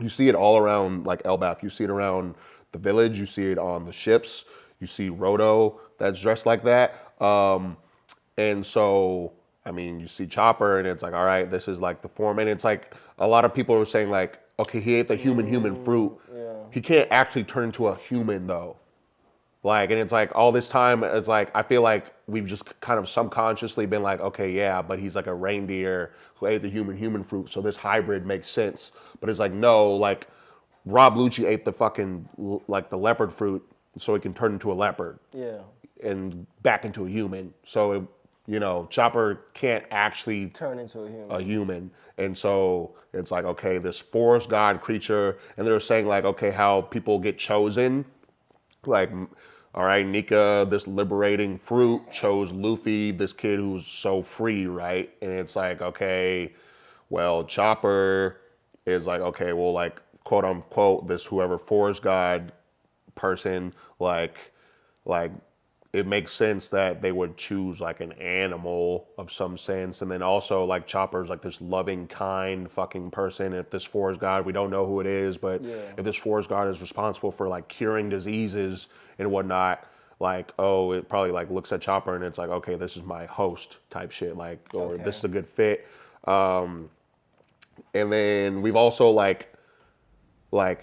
You see it all around, like, Elbaf. You see it around the village. You see it on the ships. You see Rodo that's dressed like that. And so, I mean, you see Chopper, and it's like, all right, this is, like, the form. And it's like, a lot of people are saying, like, okay, he ate the human fruit. Yeah. He can't actually turn into a human, though. Like, and it's like, all this time, it's like, I feel like we've just kind of subconsciously been like, okay, yeah, but he's like a reindeer who ate the human fruit, so this hybrid makes sense. But it's like, no, like, Rob Lucci ate the fucking, like, the leopard fruit so he can turn into a leopard. Yeah. And back into a human. So, Chopper can't actually turn into a human. And so it's like, okay, this forest god creature, and they're saying, like, okay, how people get chosen. Like, all right, Nika, this liberating fruit, chose Luffy, this kid who's so free, right? And it's like, okay, well, Chopper is like, okay, well, like, quote unquote, this whoever forest god person, like it makes sense that they would choose, like, an animal of some sense. And then also, like, Chopper's like this loving, kind fucking person. If this forest god, we don't know who it is, but if this forest god is responsible for, like, curing diseases and whatnot, like, it probably, like, looks at Chopper and it's like, okay, this is my host type shit, like, or this is a good fit. And then we've also like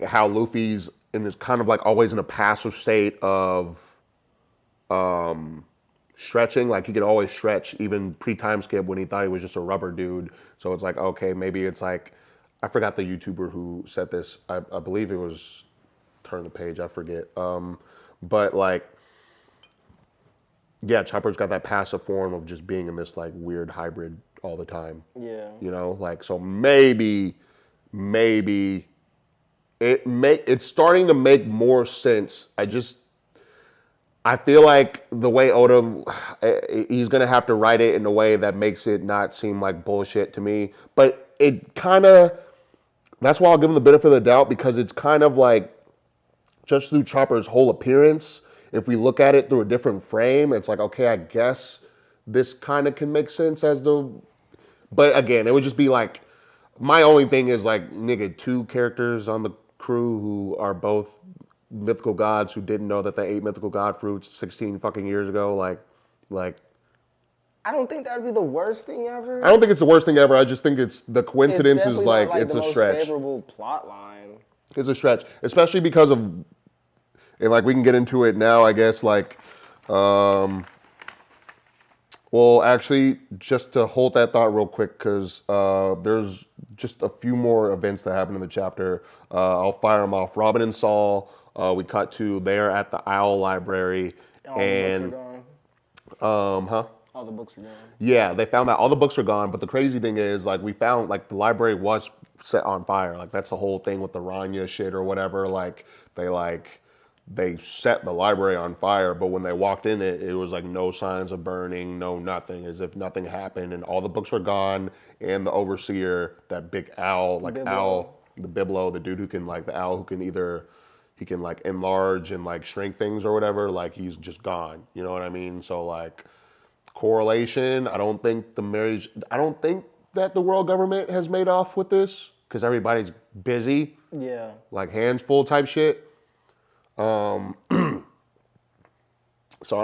how Luffy's in this kind of like always in a passive state of stretching. Like he could always stretch even pre-time skip when he thought he was just a rubber dude. So it's like, okay, maybe it's like, I forgot the YouTuber who said this. I believe it was Turn the Page. I forget. But like, yeah, Chopper's got that passive form of just being in this like weird hybrid all the time. Yeah. You know, like so maybe it's starting to make more sense. I feel like the way Oda, he's gonna have to write it in a way that makes it not seem like bullshit to me. But it kind of, that's why I'll give him the benefit of the doubt, because it's kind of like just through Chopper's whole appearance. If we look at it through a different frame, it's like, okay, I guess this kind of can make sense as the. But again, it would just be like, my only thing is like, nigga, 2 characters on the crew who are both mythical gods who didn't know that they ate mythical god fruits 16 fucking years ago. Like. I don't think that'd be the worst thing ever. I don't think it's the worst thing ever. I just think it's the coincidence is like it's a stretch. Most favorable plot line. It's a stretch, especially because of, and like we can get into it now, I guess. Like, well, actually, just to hold that thought real quick, because there's just a few more events that happen in the chapter. I'll fire them off. Robin and Saul. We cut to they're at the Owl Library, and all the books are gone. Yeah, they found out all the books are gone. But the crazy thing is, like, we found like the library was set on fire. Like that's the whole thing with the Rania shit or whatever. Like they set the library on fire, but when they walked in it was like no signs of burning, no nothing, as if nothing happened, and all the books were gone. And the overseer, that big owl, like owl, the Biblo, the dude who can like the owl who can either he can like enlarge and like shrink things or whatever, like he's just gone. You know what I mean? So like correlation, I don't think that the world government has made off with this because everybody's busy. Yeah. Like hands full type shit. So I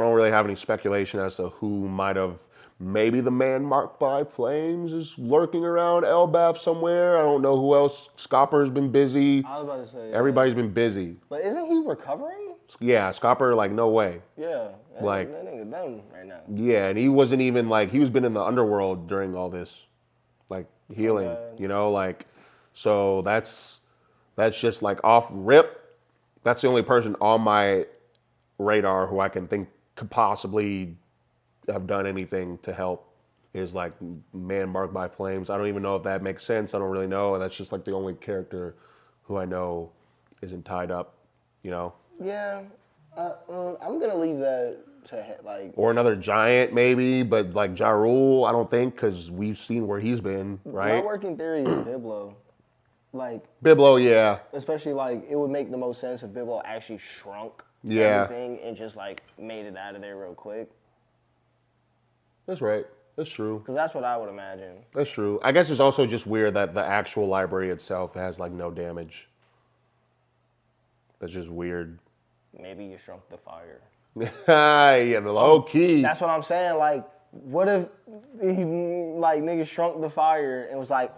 don't really have any speculation as to who might have. Maybe the man marked by flames is lurking around Elbaf somewhere. I don't know who else. Scopper's been busy. I was about to say. Everybody's been busy. But isn't he recovering? Yeah, Scopper, like, no way. Yeah. Like, that nigga done right now. Yeah, and he wasn't even, like, he was been in the underworld during all this, like, healing, you know, like, so that's just, like, off rip. That's the only person on my radar who I can think could possibly have done anything to help is, like, man marked by flames. I don't even know if that makes sense. I don't really know. That's just, like, the only character who I know isn't tied up, you know? Yeah. I'm going to leave that to, like... Or another giant, maybe, but, like, Ja Rule, I don't think, because we've seen where he's been, right? My working theory is Biblo. Like... Biblo, yeah. Especially, like, it would make the most sense if Biblo actually shrunk everything and just, like, made it out of there real quick. That's right. That's true. Because that's what I would imagine. That's true. I guess it's also just weird that the actual library itself has, like, no damage. That's just weird. Maybe you shrunk the fire. Yeah, the low key. That's what I'm saying. Like, what if he, like, nigga shrunk the fire and was like,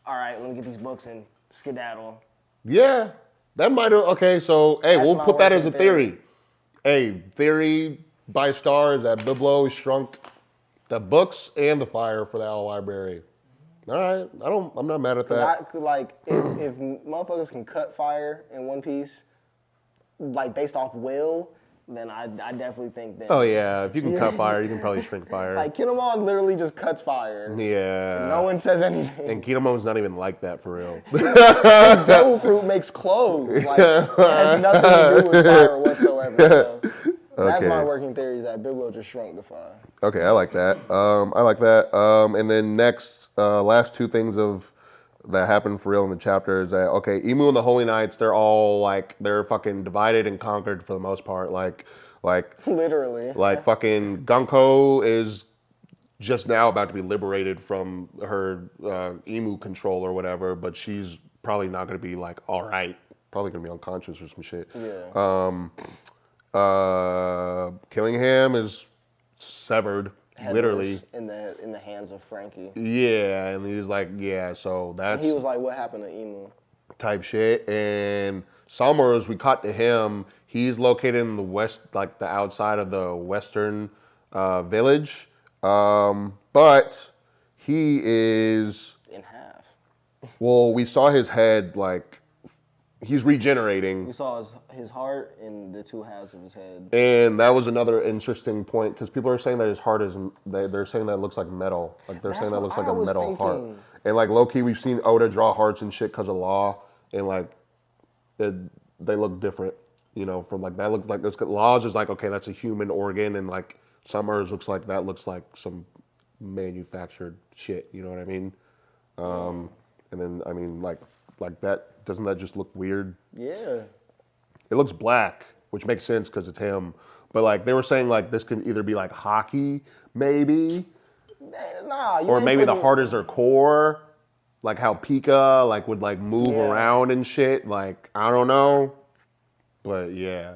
all right, let me get these books and skedaddle. Yeah. That might have, okay, so, hey, we'll put that as a theory. Hey, theory by Star is that Biblo shrunk the books and the fire for the Owl Library. All right, I'm not mad at that. If motherfuckers can cut fire in One Piece, like based off will, then I definitely think that. Oh yeah, if you can cut fire, you can probably shrink fire. Like Kinemon literally just cuts fire. Yeah. No one says anything. And Kinemon's not even like that for real. Devil fruit makes clothes. Like it has nothing to do with fire whatsoever. So. That's my working theory, is that Biblo just shrunk the fire. Okay, I like that. And then next, last two things that happened for real in the chapter is that, okay, Imu and the Holy Knights, they're all, like, they're fucking divided and conquered for the most part. Like literally. Like, fucking Gunko is just now about to be liberated from her Imu control or whatever, but she's probably not going to be, like, all right. Probably going to be unconscious or some shit. Yeah. Killingham is severed. literally in the hands of Frankie. Yeah, and he was like, yeah, so that's And he was like, what happened to Emu? Type shit. And Summers, we cut to him. He's located in the west, like the outside of the western village, but he is In half. Well, we saw his head, like he's regenerating. We saw his heart and the two halves of his head. And that was another interesting point because people are saying that his heart is, they're saying that it looks like metal. Like they're saying that it looks like a metal heart. And like low key, we've seen Oda draw hearts and shit because of Law, and like they look different, you know, from like that looks like Law's is like, okay, that's a human organ, and like Summers looks like some manufactured shit, you know what I mean? And then I mean like that, doesn't that just look weird? Yeah. It looks black, which makes sense because it's him. But like they were saying, like this could either be like hockey, maybe, nah, or maybe the heart is their core, like how Pika like would like move around and shit. Like I don't know, but yeah,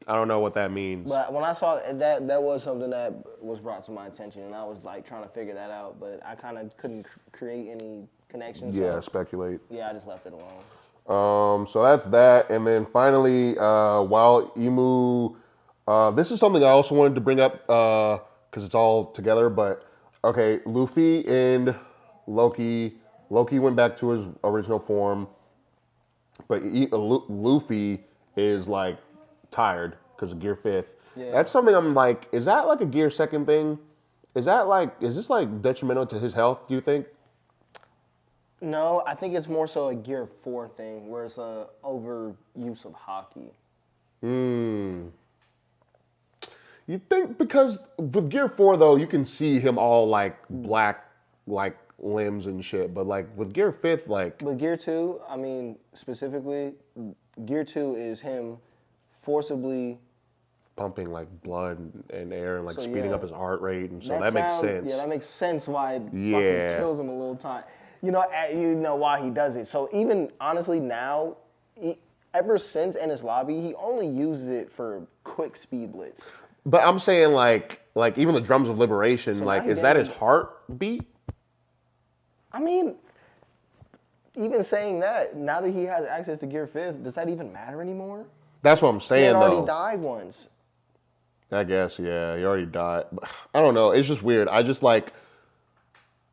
I don't know what that means. But when I saw that was something that was brought to my attention, and I was like trying to figure that out, but I kind of couldn't create any connections. Yeah, so, speculate. Yeah, I just left it alone. So that's that, and then finally, while Emu, this is something I also wanted to bring up because it's all together. But okay, Luffy and Loki went back to his original form, but Luffy is like tired because of Gear 5th. Yeah. That's something I'm like, is that like a Gear 2nd thing? Is this like detrimental to his health? Do you think? No, I think it's more so a Gear 4 thing, where it's a overuse of hockey. You think because with Gear 4 though, you can see him all like black, like limbs and shit, but like with Gear 5th, like. But Gear 2, I mean specifically, Gear 2 is him forcibly pumping like blood and air and like speeding up his heart rate, and so that makes sense. Yeah, that makes sense why it fucking kills him a little time. You know why he does it. So even honestly now, ever since Ennis Lobby, he only uses it for quick speed blitz. But I'm saying like even the drums of liberation, So like is that his heartbeat? I mean, even saying that, now that he has access to Gear 5th, does that even matter anymore? That's what I'm saying, he had though. already died once. I guess, yeah, he already died. I don't know. It's just weird. I just like,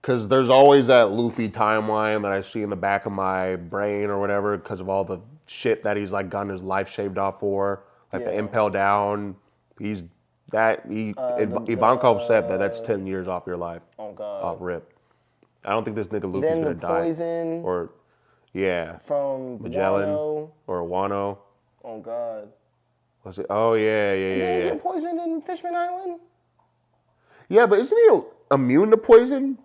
because there's always that Luffy timeline that I see in the back of my brain or whatever because of all the shit that he's like gotten his life shaved off for. Like the impel down. Ivankov said that's 10 years off your life. Oh, God. Off rip. I don't think this nigga Luffy's going to die. Then the poison. Or, yeah. From Magellan. Wano. Or Wano. Oh, God. Was it? Oh, yeah. Did he get poisoned in Fishman Island? Yeah, but isn't he immune to poison?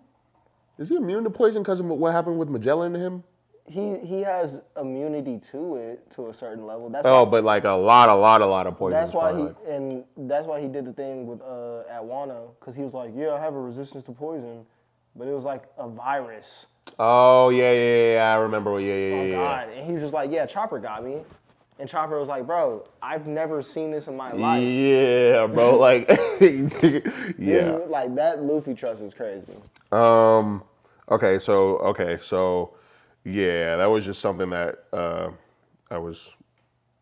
Is he immune to poison because of what happened with Magellan to him? He has immunity to it to a certain level. That's but like a lot of poison. That's why he did the thing with at Wano, because he was like, yeah, I have a resistance to poison, but it was like a virus. Oh yeah, I remember. Yeah. God, and he was just like, yeah, Chopper got me, and Chopper was like, bro, I've never seen this in my life. Yeah, bro, like yeah, like that Luffy trust is crazy. Okay, so yeah, that was just something that I was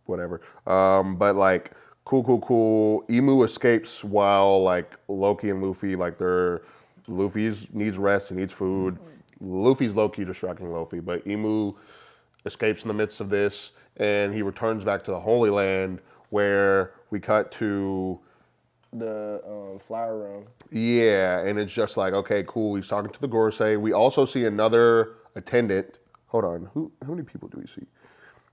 whatever. But like cool. Emu escapes while like Loki and Luffy, like Luffy's needs rest, he needs food. Luffy's low-key distracting Luffy, but Emu escapes in the midst of this, and he returns back to the Holy Land, where we cut to the flower room. Yeah, and it's just like, okay, cool. He's talking to the Gorosei. We also see another attendant. Hold on, how many people do we see?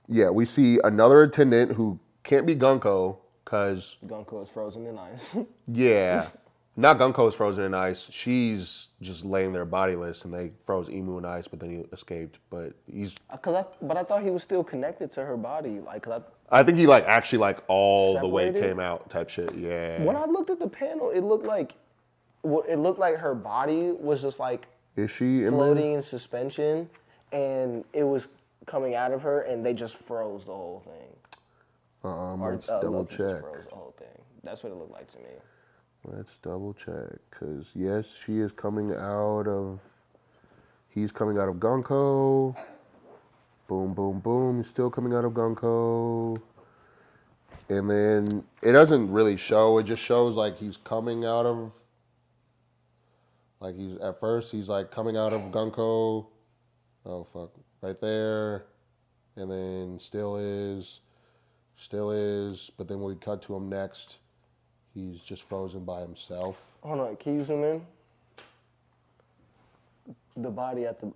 Yeah, we see another attendant who can't be Gunko because Gunko is frozen in ice. Yeah, not Gunko is frozen in ice. She's just laying there bodiless, and they froze Emu in ice, but then he escaped. But but I thought he was still connected to her body, like. I think he like actually like all separated? The way came out type shit. Yeah. When I looked at the panel, it looked like her body was just like floating in suspension, and it was coming out of her, and they just froze the whole thing. Let's double check. Just froze the whole thing. That's what it looked like to me. Let's double check, because yes, she is coming out of. He's coming out of Gunko. Boom, boom, boom. He's still coming out of Gunko. And then it doesn't really show. It just shows like he's coming out of. Like he's at first he's like coming out of Gunko. Oh fuck! Right there, and then still is. But then when we cut to him next, he's just frozen by himself. Hold on, can you zoom in? The body at the. Is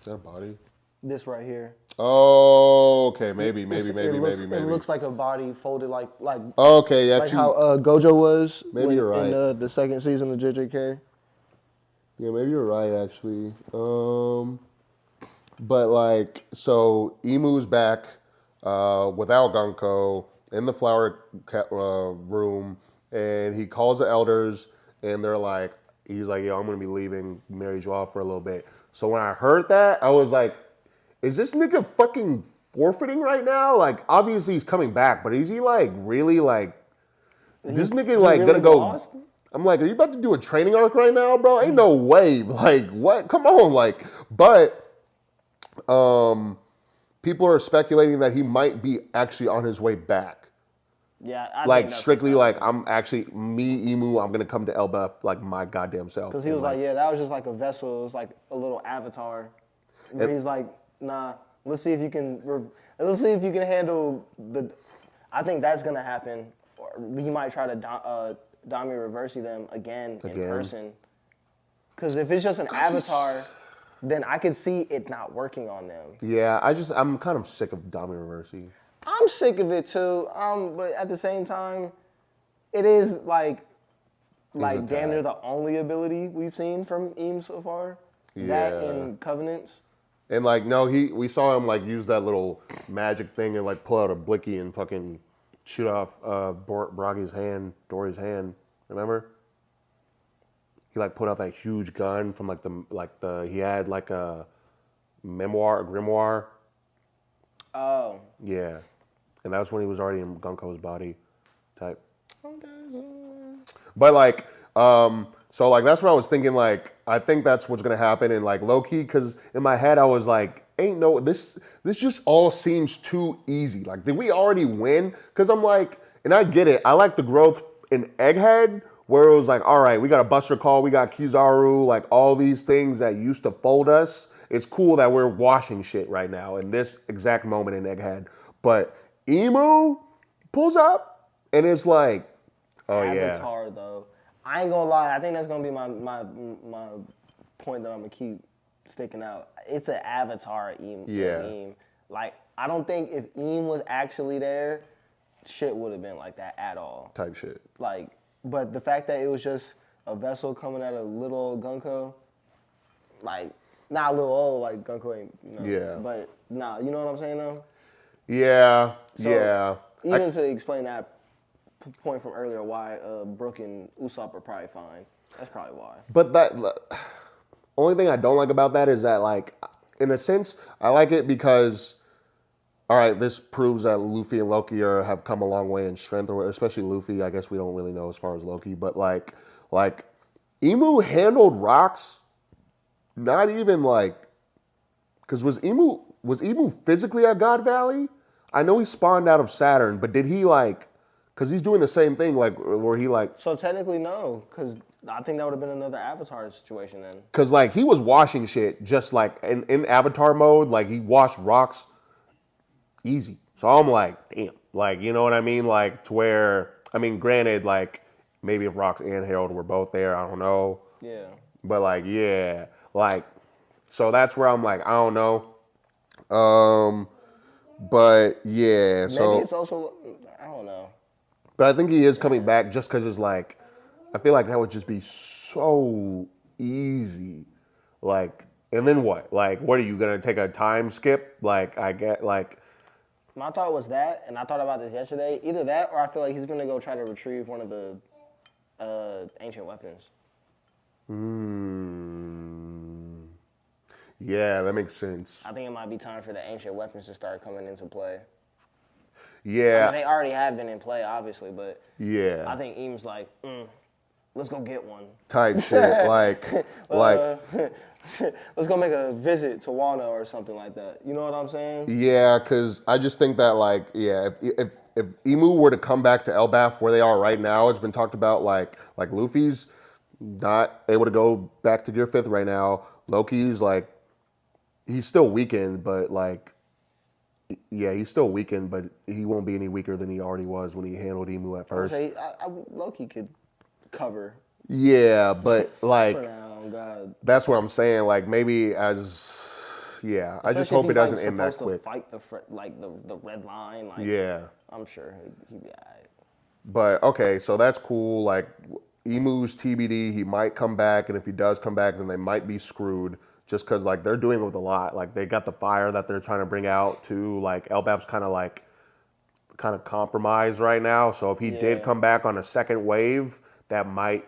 that a body? This right here. Oh, okay, maybe. It looks like a body folded like. Okay, like how Gojo was. Maybe you're right. In the second season of JJK. Yeah, maybe you're right actually. But like, so Imu's back without Gunko in the flower room, and he calls the elders, and they're like, he's like, yo, I'm gonna be leaving Mary Jo for a little bit. So when I heard that, I was like, is this nigga fucking forfeiting right now? Like, obviously he's coming back, but is he like really like, this nigga like really gonna go? Lost? I'm like, are you about to do a training arc right now, bro? Ain't no way. Like, what? Come on, like, but people are speculating that he might be actually on his way back. Yeah, like strictly like I'm actually me Imu. I'm gonna come to Elbaf like my goddamn self. Because he was like, yeah, that was just like a vessel. It was like a little avatar. Where he's like, nah, let's see if you can handle the. I think that's gonna happen. Or he might try to Dami Reversi them again in person. Because if it's just an avatar, then I could see it not working on them. Yeah, I'm kind of sick of Dami Reversi. I'm sick of it too. But at the same time, it is like damn near the only ability we've seen from Eam so far. Yeah. That and Covenants. And like, no, we saw him like use that little magic thing and like pull out a blicky and fucking shoot off Dory's hand. Remember? He like put out that huge gun from he had like a grimoire. Oh. Yeah. And that was when he was already in Gunko's body type. But like, so like that's what I was thinking, like, I think that's what's gonna happen, and like low key, cause in my head I was like, this just all seems too easy. Like, did we already win? Cause I'm like, and I get it, I like the growth in Egghead, where it was like, all right, we got a Buster Call, we got Kizaru, like all these things that used to fold us. It's cool that we're washing shit right now in this exact moment in Egghead. But Emu pulls up and it's like, oh yeah. Avatar though. I ain't gonna lie, I think that's gonna be my point that I'm gonna keep sticking out. It's an Avatar Eam. Yeah. Eam. Like, I don't think if Eam was actually there, shit would have been like that at all. Type shit. Like, but the fact that it was just a vessel coming out of little old Gunko, like, not a little old, like Gunko ain't, yeah. But nah, you know what I'm saying though? Yeah, so, yeah. Even to explain that point from earlier, why Brooke and Usopp are probably fine. That's probably why. But that only thing I don't like about that is that, like, in a sense, I like it because, all right, this proves that Luffy and Loki have come a long way in strength, or especially Luffy. I guess we don't really know as far as Loki, but like Emu handled rocks. Not even like, because was Emu physically at God Valley? I know he spawned out of Saturn, but did he like? Because he's doing the same thing, like where he like. So technically, no, because I think that would have been another Avatar situation then. Because like he was washing shit just like in Avatar mode, like he washed rocks easy. So I'm like, damn, like, you know what I mean, like to where, I mean, granted, like maybe if Rox and Harold were both there, I don't know. Yeah. But like, yeah, like, so that's where I'm like, I don't know. But yeah, so maybe it's also, I don't know. But I think he is coming back just because it's like, I feel like that would just be so easy. Like, and then what? Like, what are you going to take a time skip? Like, I get, like. My thought was that, and I thought about this yesterday. Either that or I feel like he's going to go try to retrieve one of the ancient weapons. Yeah, that makes sense. I think it might be time for the ancient weapons to start coming into play. Yeah. I mean, they already have been in play, obviously, but yeah. I think Eam's like, let's go get one. Type shit. Let's go make a visit to Wano or something like that. You know what I'm saying? Yeah, because I just think that, like, yeah, if Emu were to come back to Elbaf where they are right now, it's been talked about, like Luffy's not able to go back to Gear 5th right now. Loki's, like, he's still weakened, but, like, yeah, he's still weakened, but he won't be any weaker than he already was when he handled Emu at first. Loki could cover. Yeah, but, like, For now, God. that's what I'm saying. Like, maybe yeah, I just hope it doesn't end that quick. Fight the red line. Like, yeah, I'm sure he'd be alright. But okay, so that's cool. Like, Emu's TBD. He might come back, and if he does come back, then they might be screwed. Just because, like, they're doing with a lot. Like, they got the fire that they're trying to bring out too. Like, Elbaf's kind of compromised right now. So if he did come back on a second wave, that might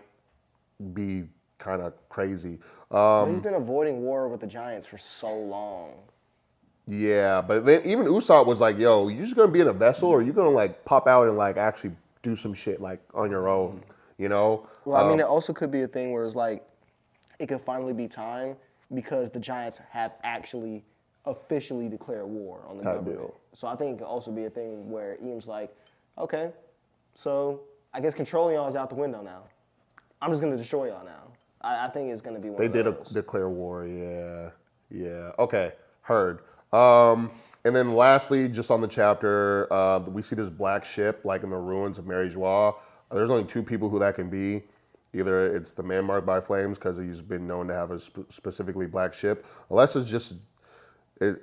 be kind of crazy. He's been avoiding war with the Giants for so long. Yeah, but then even Usopp was like, yo, you just gonna be in a vessel, or you gonna, like, pop out and, like, actually do some shit, like, on your own, you know? Well, I mean, it also could be a thing where it's like, it could finally be time because the Giants have actually officially declared war on the government. So I think it could also be a thing where Ian's like, okay, so I guess controlling y'all is out the window now. I'm just gonna destroy y'all now. I think it's gonna be one of those. They did declare war, yeah. Okay, heard. And then lastly, just on the chapter, we see this black ship, like, in the ruins of Mary Joie. There's only two people who that can be. Either it's the man marked by flames because he's been known to have a specifically black ship, unless it's just,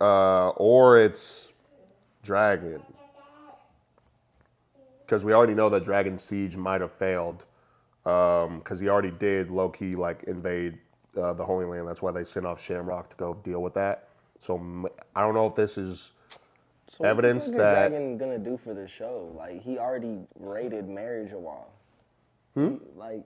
or it's Dragon. Because we already know that Dragon's siege might have failed. Because he already did low-key, like, invade the Holy Land. That's why they sent off Shamrock to go deal with that. So I don't know if this is evidence what is Dragon gonna do for this show? Like, he already raided Mary Joie. Like,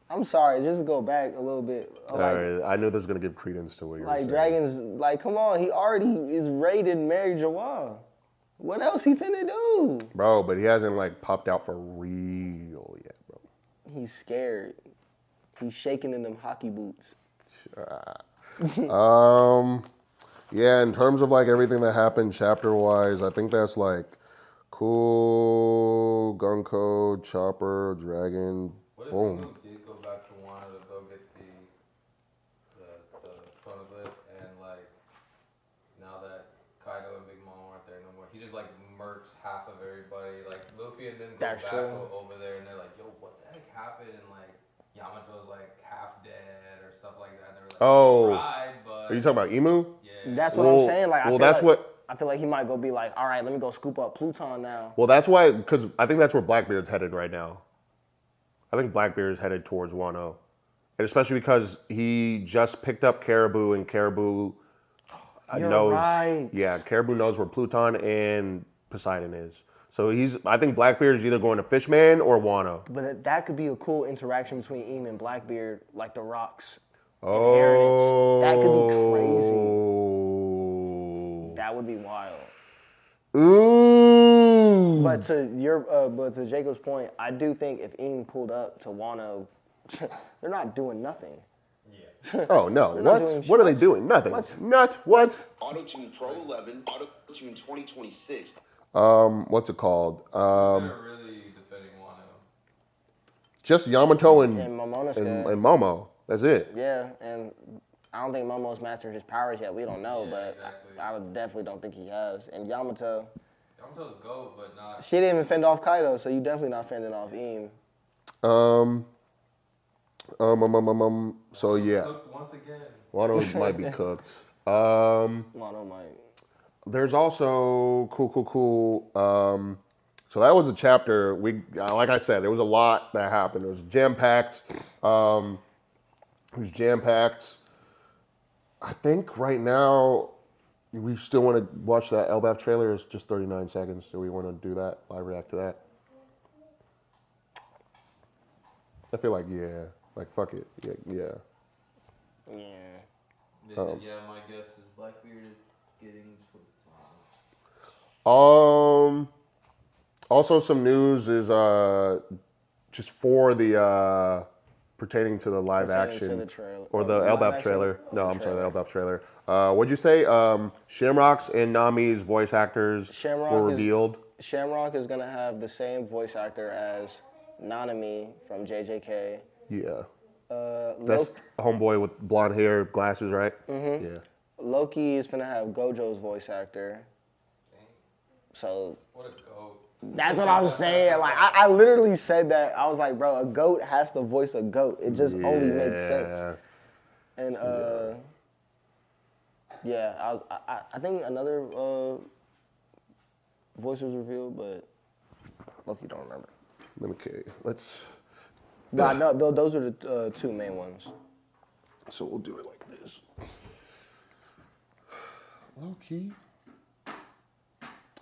I'm sorry, just go back a little bit. Like, I knew this was gonna give credence to what you're saying. Like, Dragon's, like, come on, he already is raided Mary Joie. What else he finna do? Bro, but he hasn't, like, popped out for real yet, bro. He's scared. He's shaking in them hockey boots. Yeah, in terms of, like, everything that happened chapter-wise, I think that's, like, cool, Gunko, Chopper, Dragon, boom. What if did go back to Wano to go get the poneglyph, and, like, now that Kaido and Big Mom aren't there no more, he just, like, murks half of everybody. Like, Luffy and them go back over there, and they're like, yo, what the heck happened? And, like, Yamato's, like, half dead or stuff like that. And they were like, oh, tried, but... Are you talking about Emu? Yeah. That's what I'm saying. Like, I feel like he might go be like, all right, let me go scoop up Pluton now. Well, that's why, because I think that's where Blackbeard's headed right now. I think Blackbeard is headed towards Wano. And especially because he just picked up Caribou, and Caribou knows. Right. Yeah, Caribou knows where Pluton and Poseidon is. So I think Blackbeard is either going to Fishman or Wano. But that could be a cool interaction between Eam and Blackbeard, like the Rock's inheritance. That could be crazy. That would be wild. Ooh. But to Jacob's point, I do think if Eam pulled up to Wano, they're not doing nothing. Yeah. Oh no! What are they doing? Nothing. What? Auto-Tune Pro 11, Auto-Tune 2026. What's it called? They're really defending Wano. Just Yamato and Momo. That's it. Yeah, and I don't think Momo's mastered his powers yet. We don't know, but exactly. I definitely don't think he has. And Yamato's go, but not. She didn't even fend off Kaido, so you definitely not fending off Eam. So yeah. Cooked once again. Wano might be cooked. Wano might. There's also cool. So that was a chapter. Like I said, there was a lot that happened. It was jam-packed. I think right now we still want to watch that Elbaf trailer. It's just 39 seconds. Do we want to do that? Live react to that? I feel like like fuck it. Yeah. They said, my guess is Blackbeard is getting. Also, some news is just for the pertaining to the live action to the trailer. or the live LBAF action? trailer. No, I'm sorry, the trailer. LBAF trailer. What'd you say? Shamrock's and Nami's voice actors were revealed. Shamrock is gonna have the same voice actor as Nanami from JJK. Yeah. That's homeboy with blonde hair, glasses, right? Mm-hmm. Yeah. Loki is gonna have Gojo's voice actor. So What a goat. that's what I'm saying. Like I literally said that. I was like, bro, a goat has to voice a goat. It just only makes sense. And I think another voice was revealed, but Loki don't remember. Okay, let's. Nah, no, those are the two main ones. So we'll do it like this. Loki.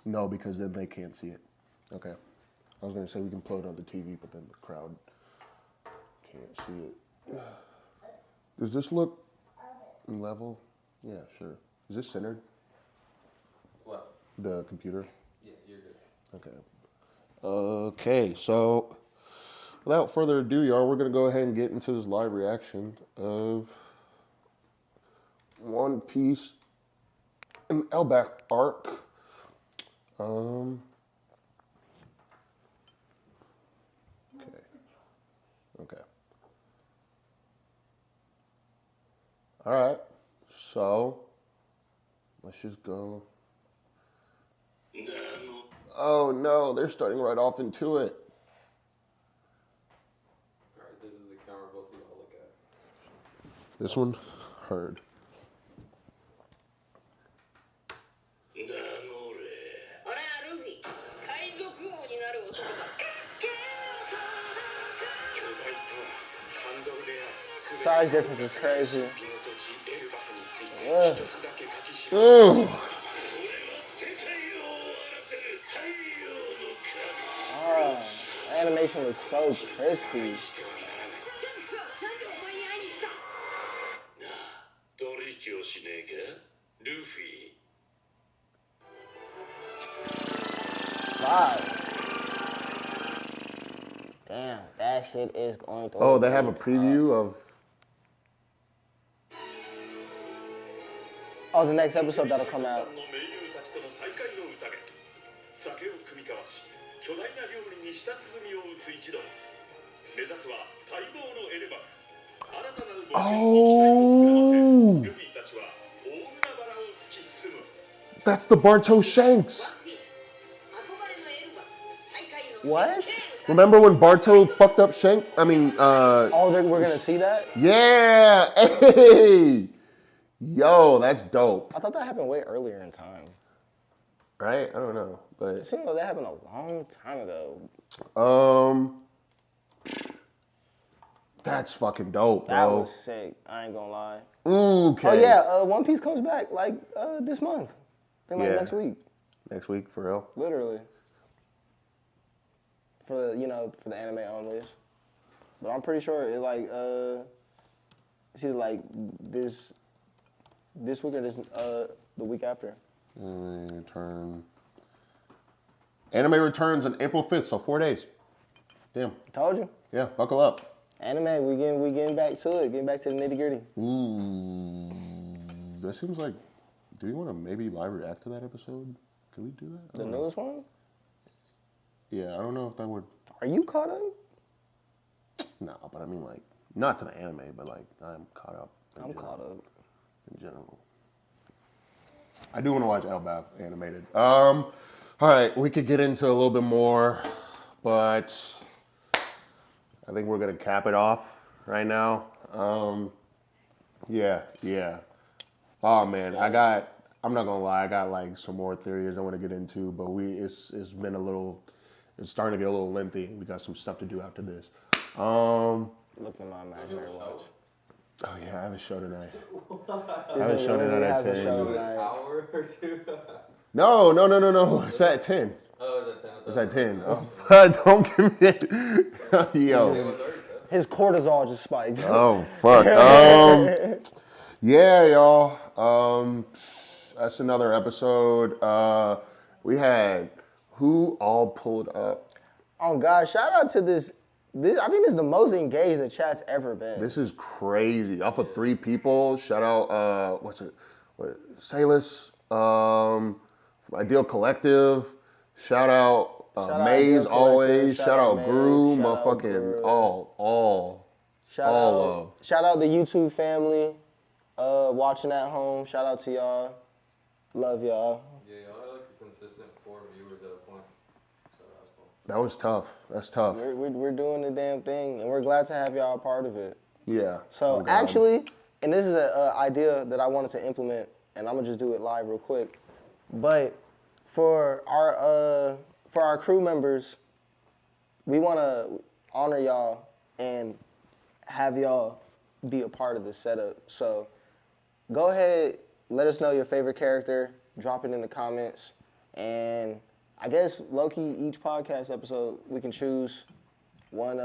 No, because then they can't see it. Okay. I was gonna say we can play it on the TV, but then the crowd can't see it. Does this look level? Yeah, sure. Is this centered? What? The computer? Yeah, you're good. Okay. Okay, so without further ado, y'all, we're gonna go ahead and get into this live reaction of One Piece and LBAF arc. Okay. All right. So let's just go. Oh no, they're starting right off into it. Alright, this is the camera both of y'all look at. This one, heard. Size difference is crazy. Animation looks so crispy. Wow. Damn, that shit is going to. Oh, they have a preview of. Oh, the next episode that'll come out. Oh, that's the Barto Shanks. What? Remember when Barto fucked up Shank? I mean, Oh, we're gonna see that? Yeah. Hey. Yo, that's dope. I thought that happened way earlier in time. Right? I don't know, It but seemed like that happened a long time ago. that's fucking dope, bro. That was sick. I ain't gonna lie. Okay. Oh yeah, One Piece comes back like this month. I think like next week. Next week, for real. Literally. For the anime onlys. But I'm pretty sure it like it's either like this week or the week after. Anime returns on April 5th, so 4 days. Damn. Told you. Yeah, buckle up. Anime, we getting back to it, getting back to the nitty gritty. Ooh, that seems like. Do you want to maybe live react to that episode? Can we do that? The newest one? Yeah, I don't know if that would. Are you caught up? No, but I mean like not to the anime, but like I'm caught up. I'm caught up. In general. I do want to watch LBAF animated. All right, we could get into a little bit more, but I think we're gonna cap it off right now. Yeah. Oh man, I'm not gonna lie, I got like some more theories I want to get into, but it's been it's starting to get a little lengthy. We got some stuff to do after this. Looking at my imaginary watch. Oh yeah, I have a show tonight. I have a show tonight at 10. An hour or two? No. It's at 10. Oh, it's at 10. Oh, don't give me it. Yo. His cortisol just spiked. Oh, fuck. Yeah, y'all. That's another episode. We had Who all pulled up? Oh God! Shout out to this. I think this is the most engaged the chat's ever been. This is crazy. Off of 3 people. Shout out, Salis, Ideal Collective. Shout out Maze always. Shout out Brew. Motherfucking all. Shout out the YouTube family watching at home. Shout out to y'all. Love y'all. Yeah, y'all had like a consistent 4 viewers at a point. So that's cool. That was tough. That's tough. We're doing the damn thing, and we're glad to have y'all a part of it. Yeah. So actually, and this is an idea that I wanted to implement, and I'm gonna just do it live real quick. But for our crew members, we want to honor y'all and have y'all be a part of the setup. So go ahead, let us know your favorite character, drop it in the comments, and I guess low-key each podcast episode we can choose one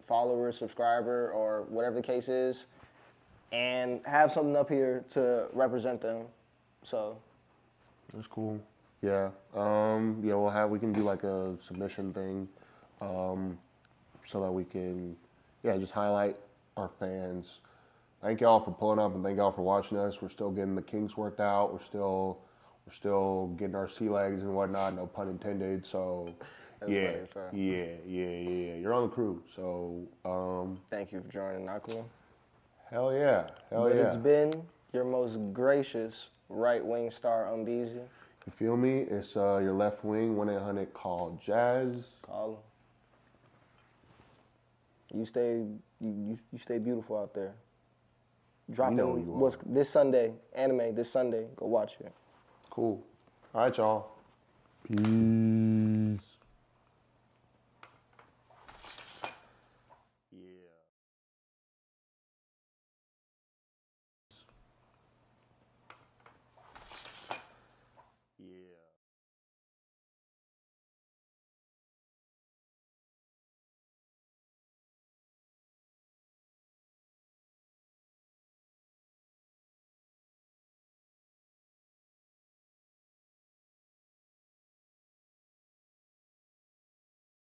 follower, subscriber, or whatever the case is, and have something up here to represent them. So that's cool. Yeah. We can do like a submission thing, so that we can, just highlight our fans. Thank y'all for pulling up and thank y'all for watching us. We're still getting the kinks worked out. We're still getting our sea legs and whatnot. No pun intended. So, yeah. You're on the crew. So, thank you for joining, Nakua. Hell yeah. It's been your most gracious right wing star, Umbeezy. You feel me? It's your left wing, 1-800-CALL Jazz. Call him. You stay beautiful out there. Dropping what's this Sunday, anime this Sunday. Go watch it. Cool. All right, y'all. Peace.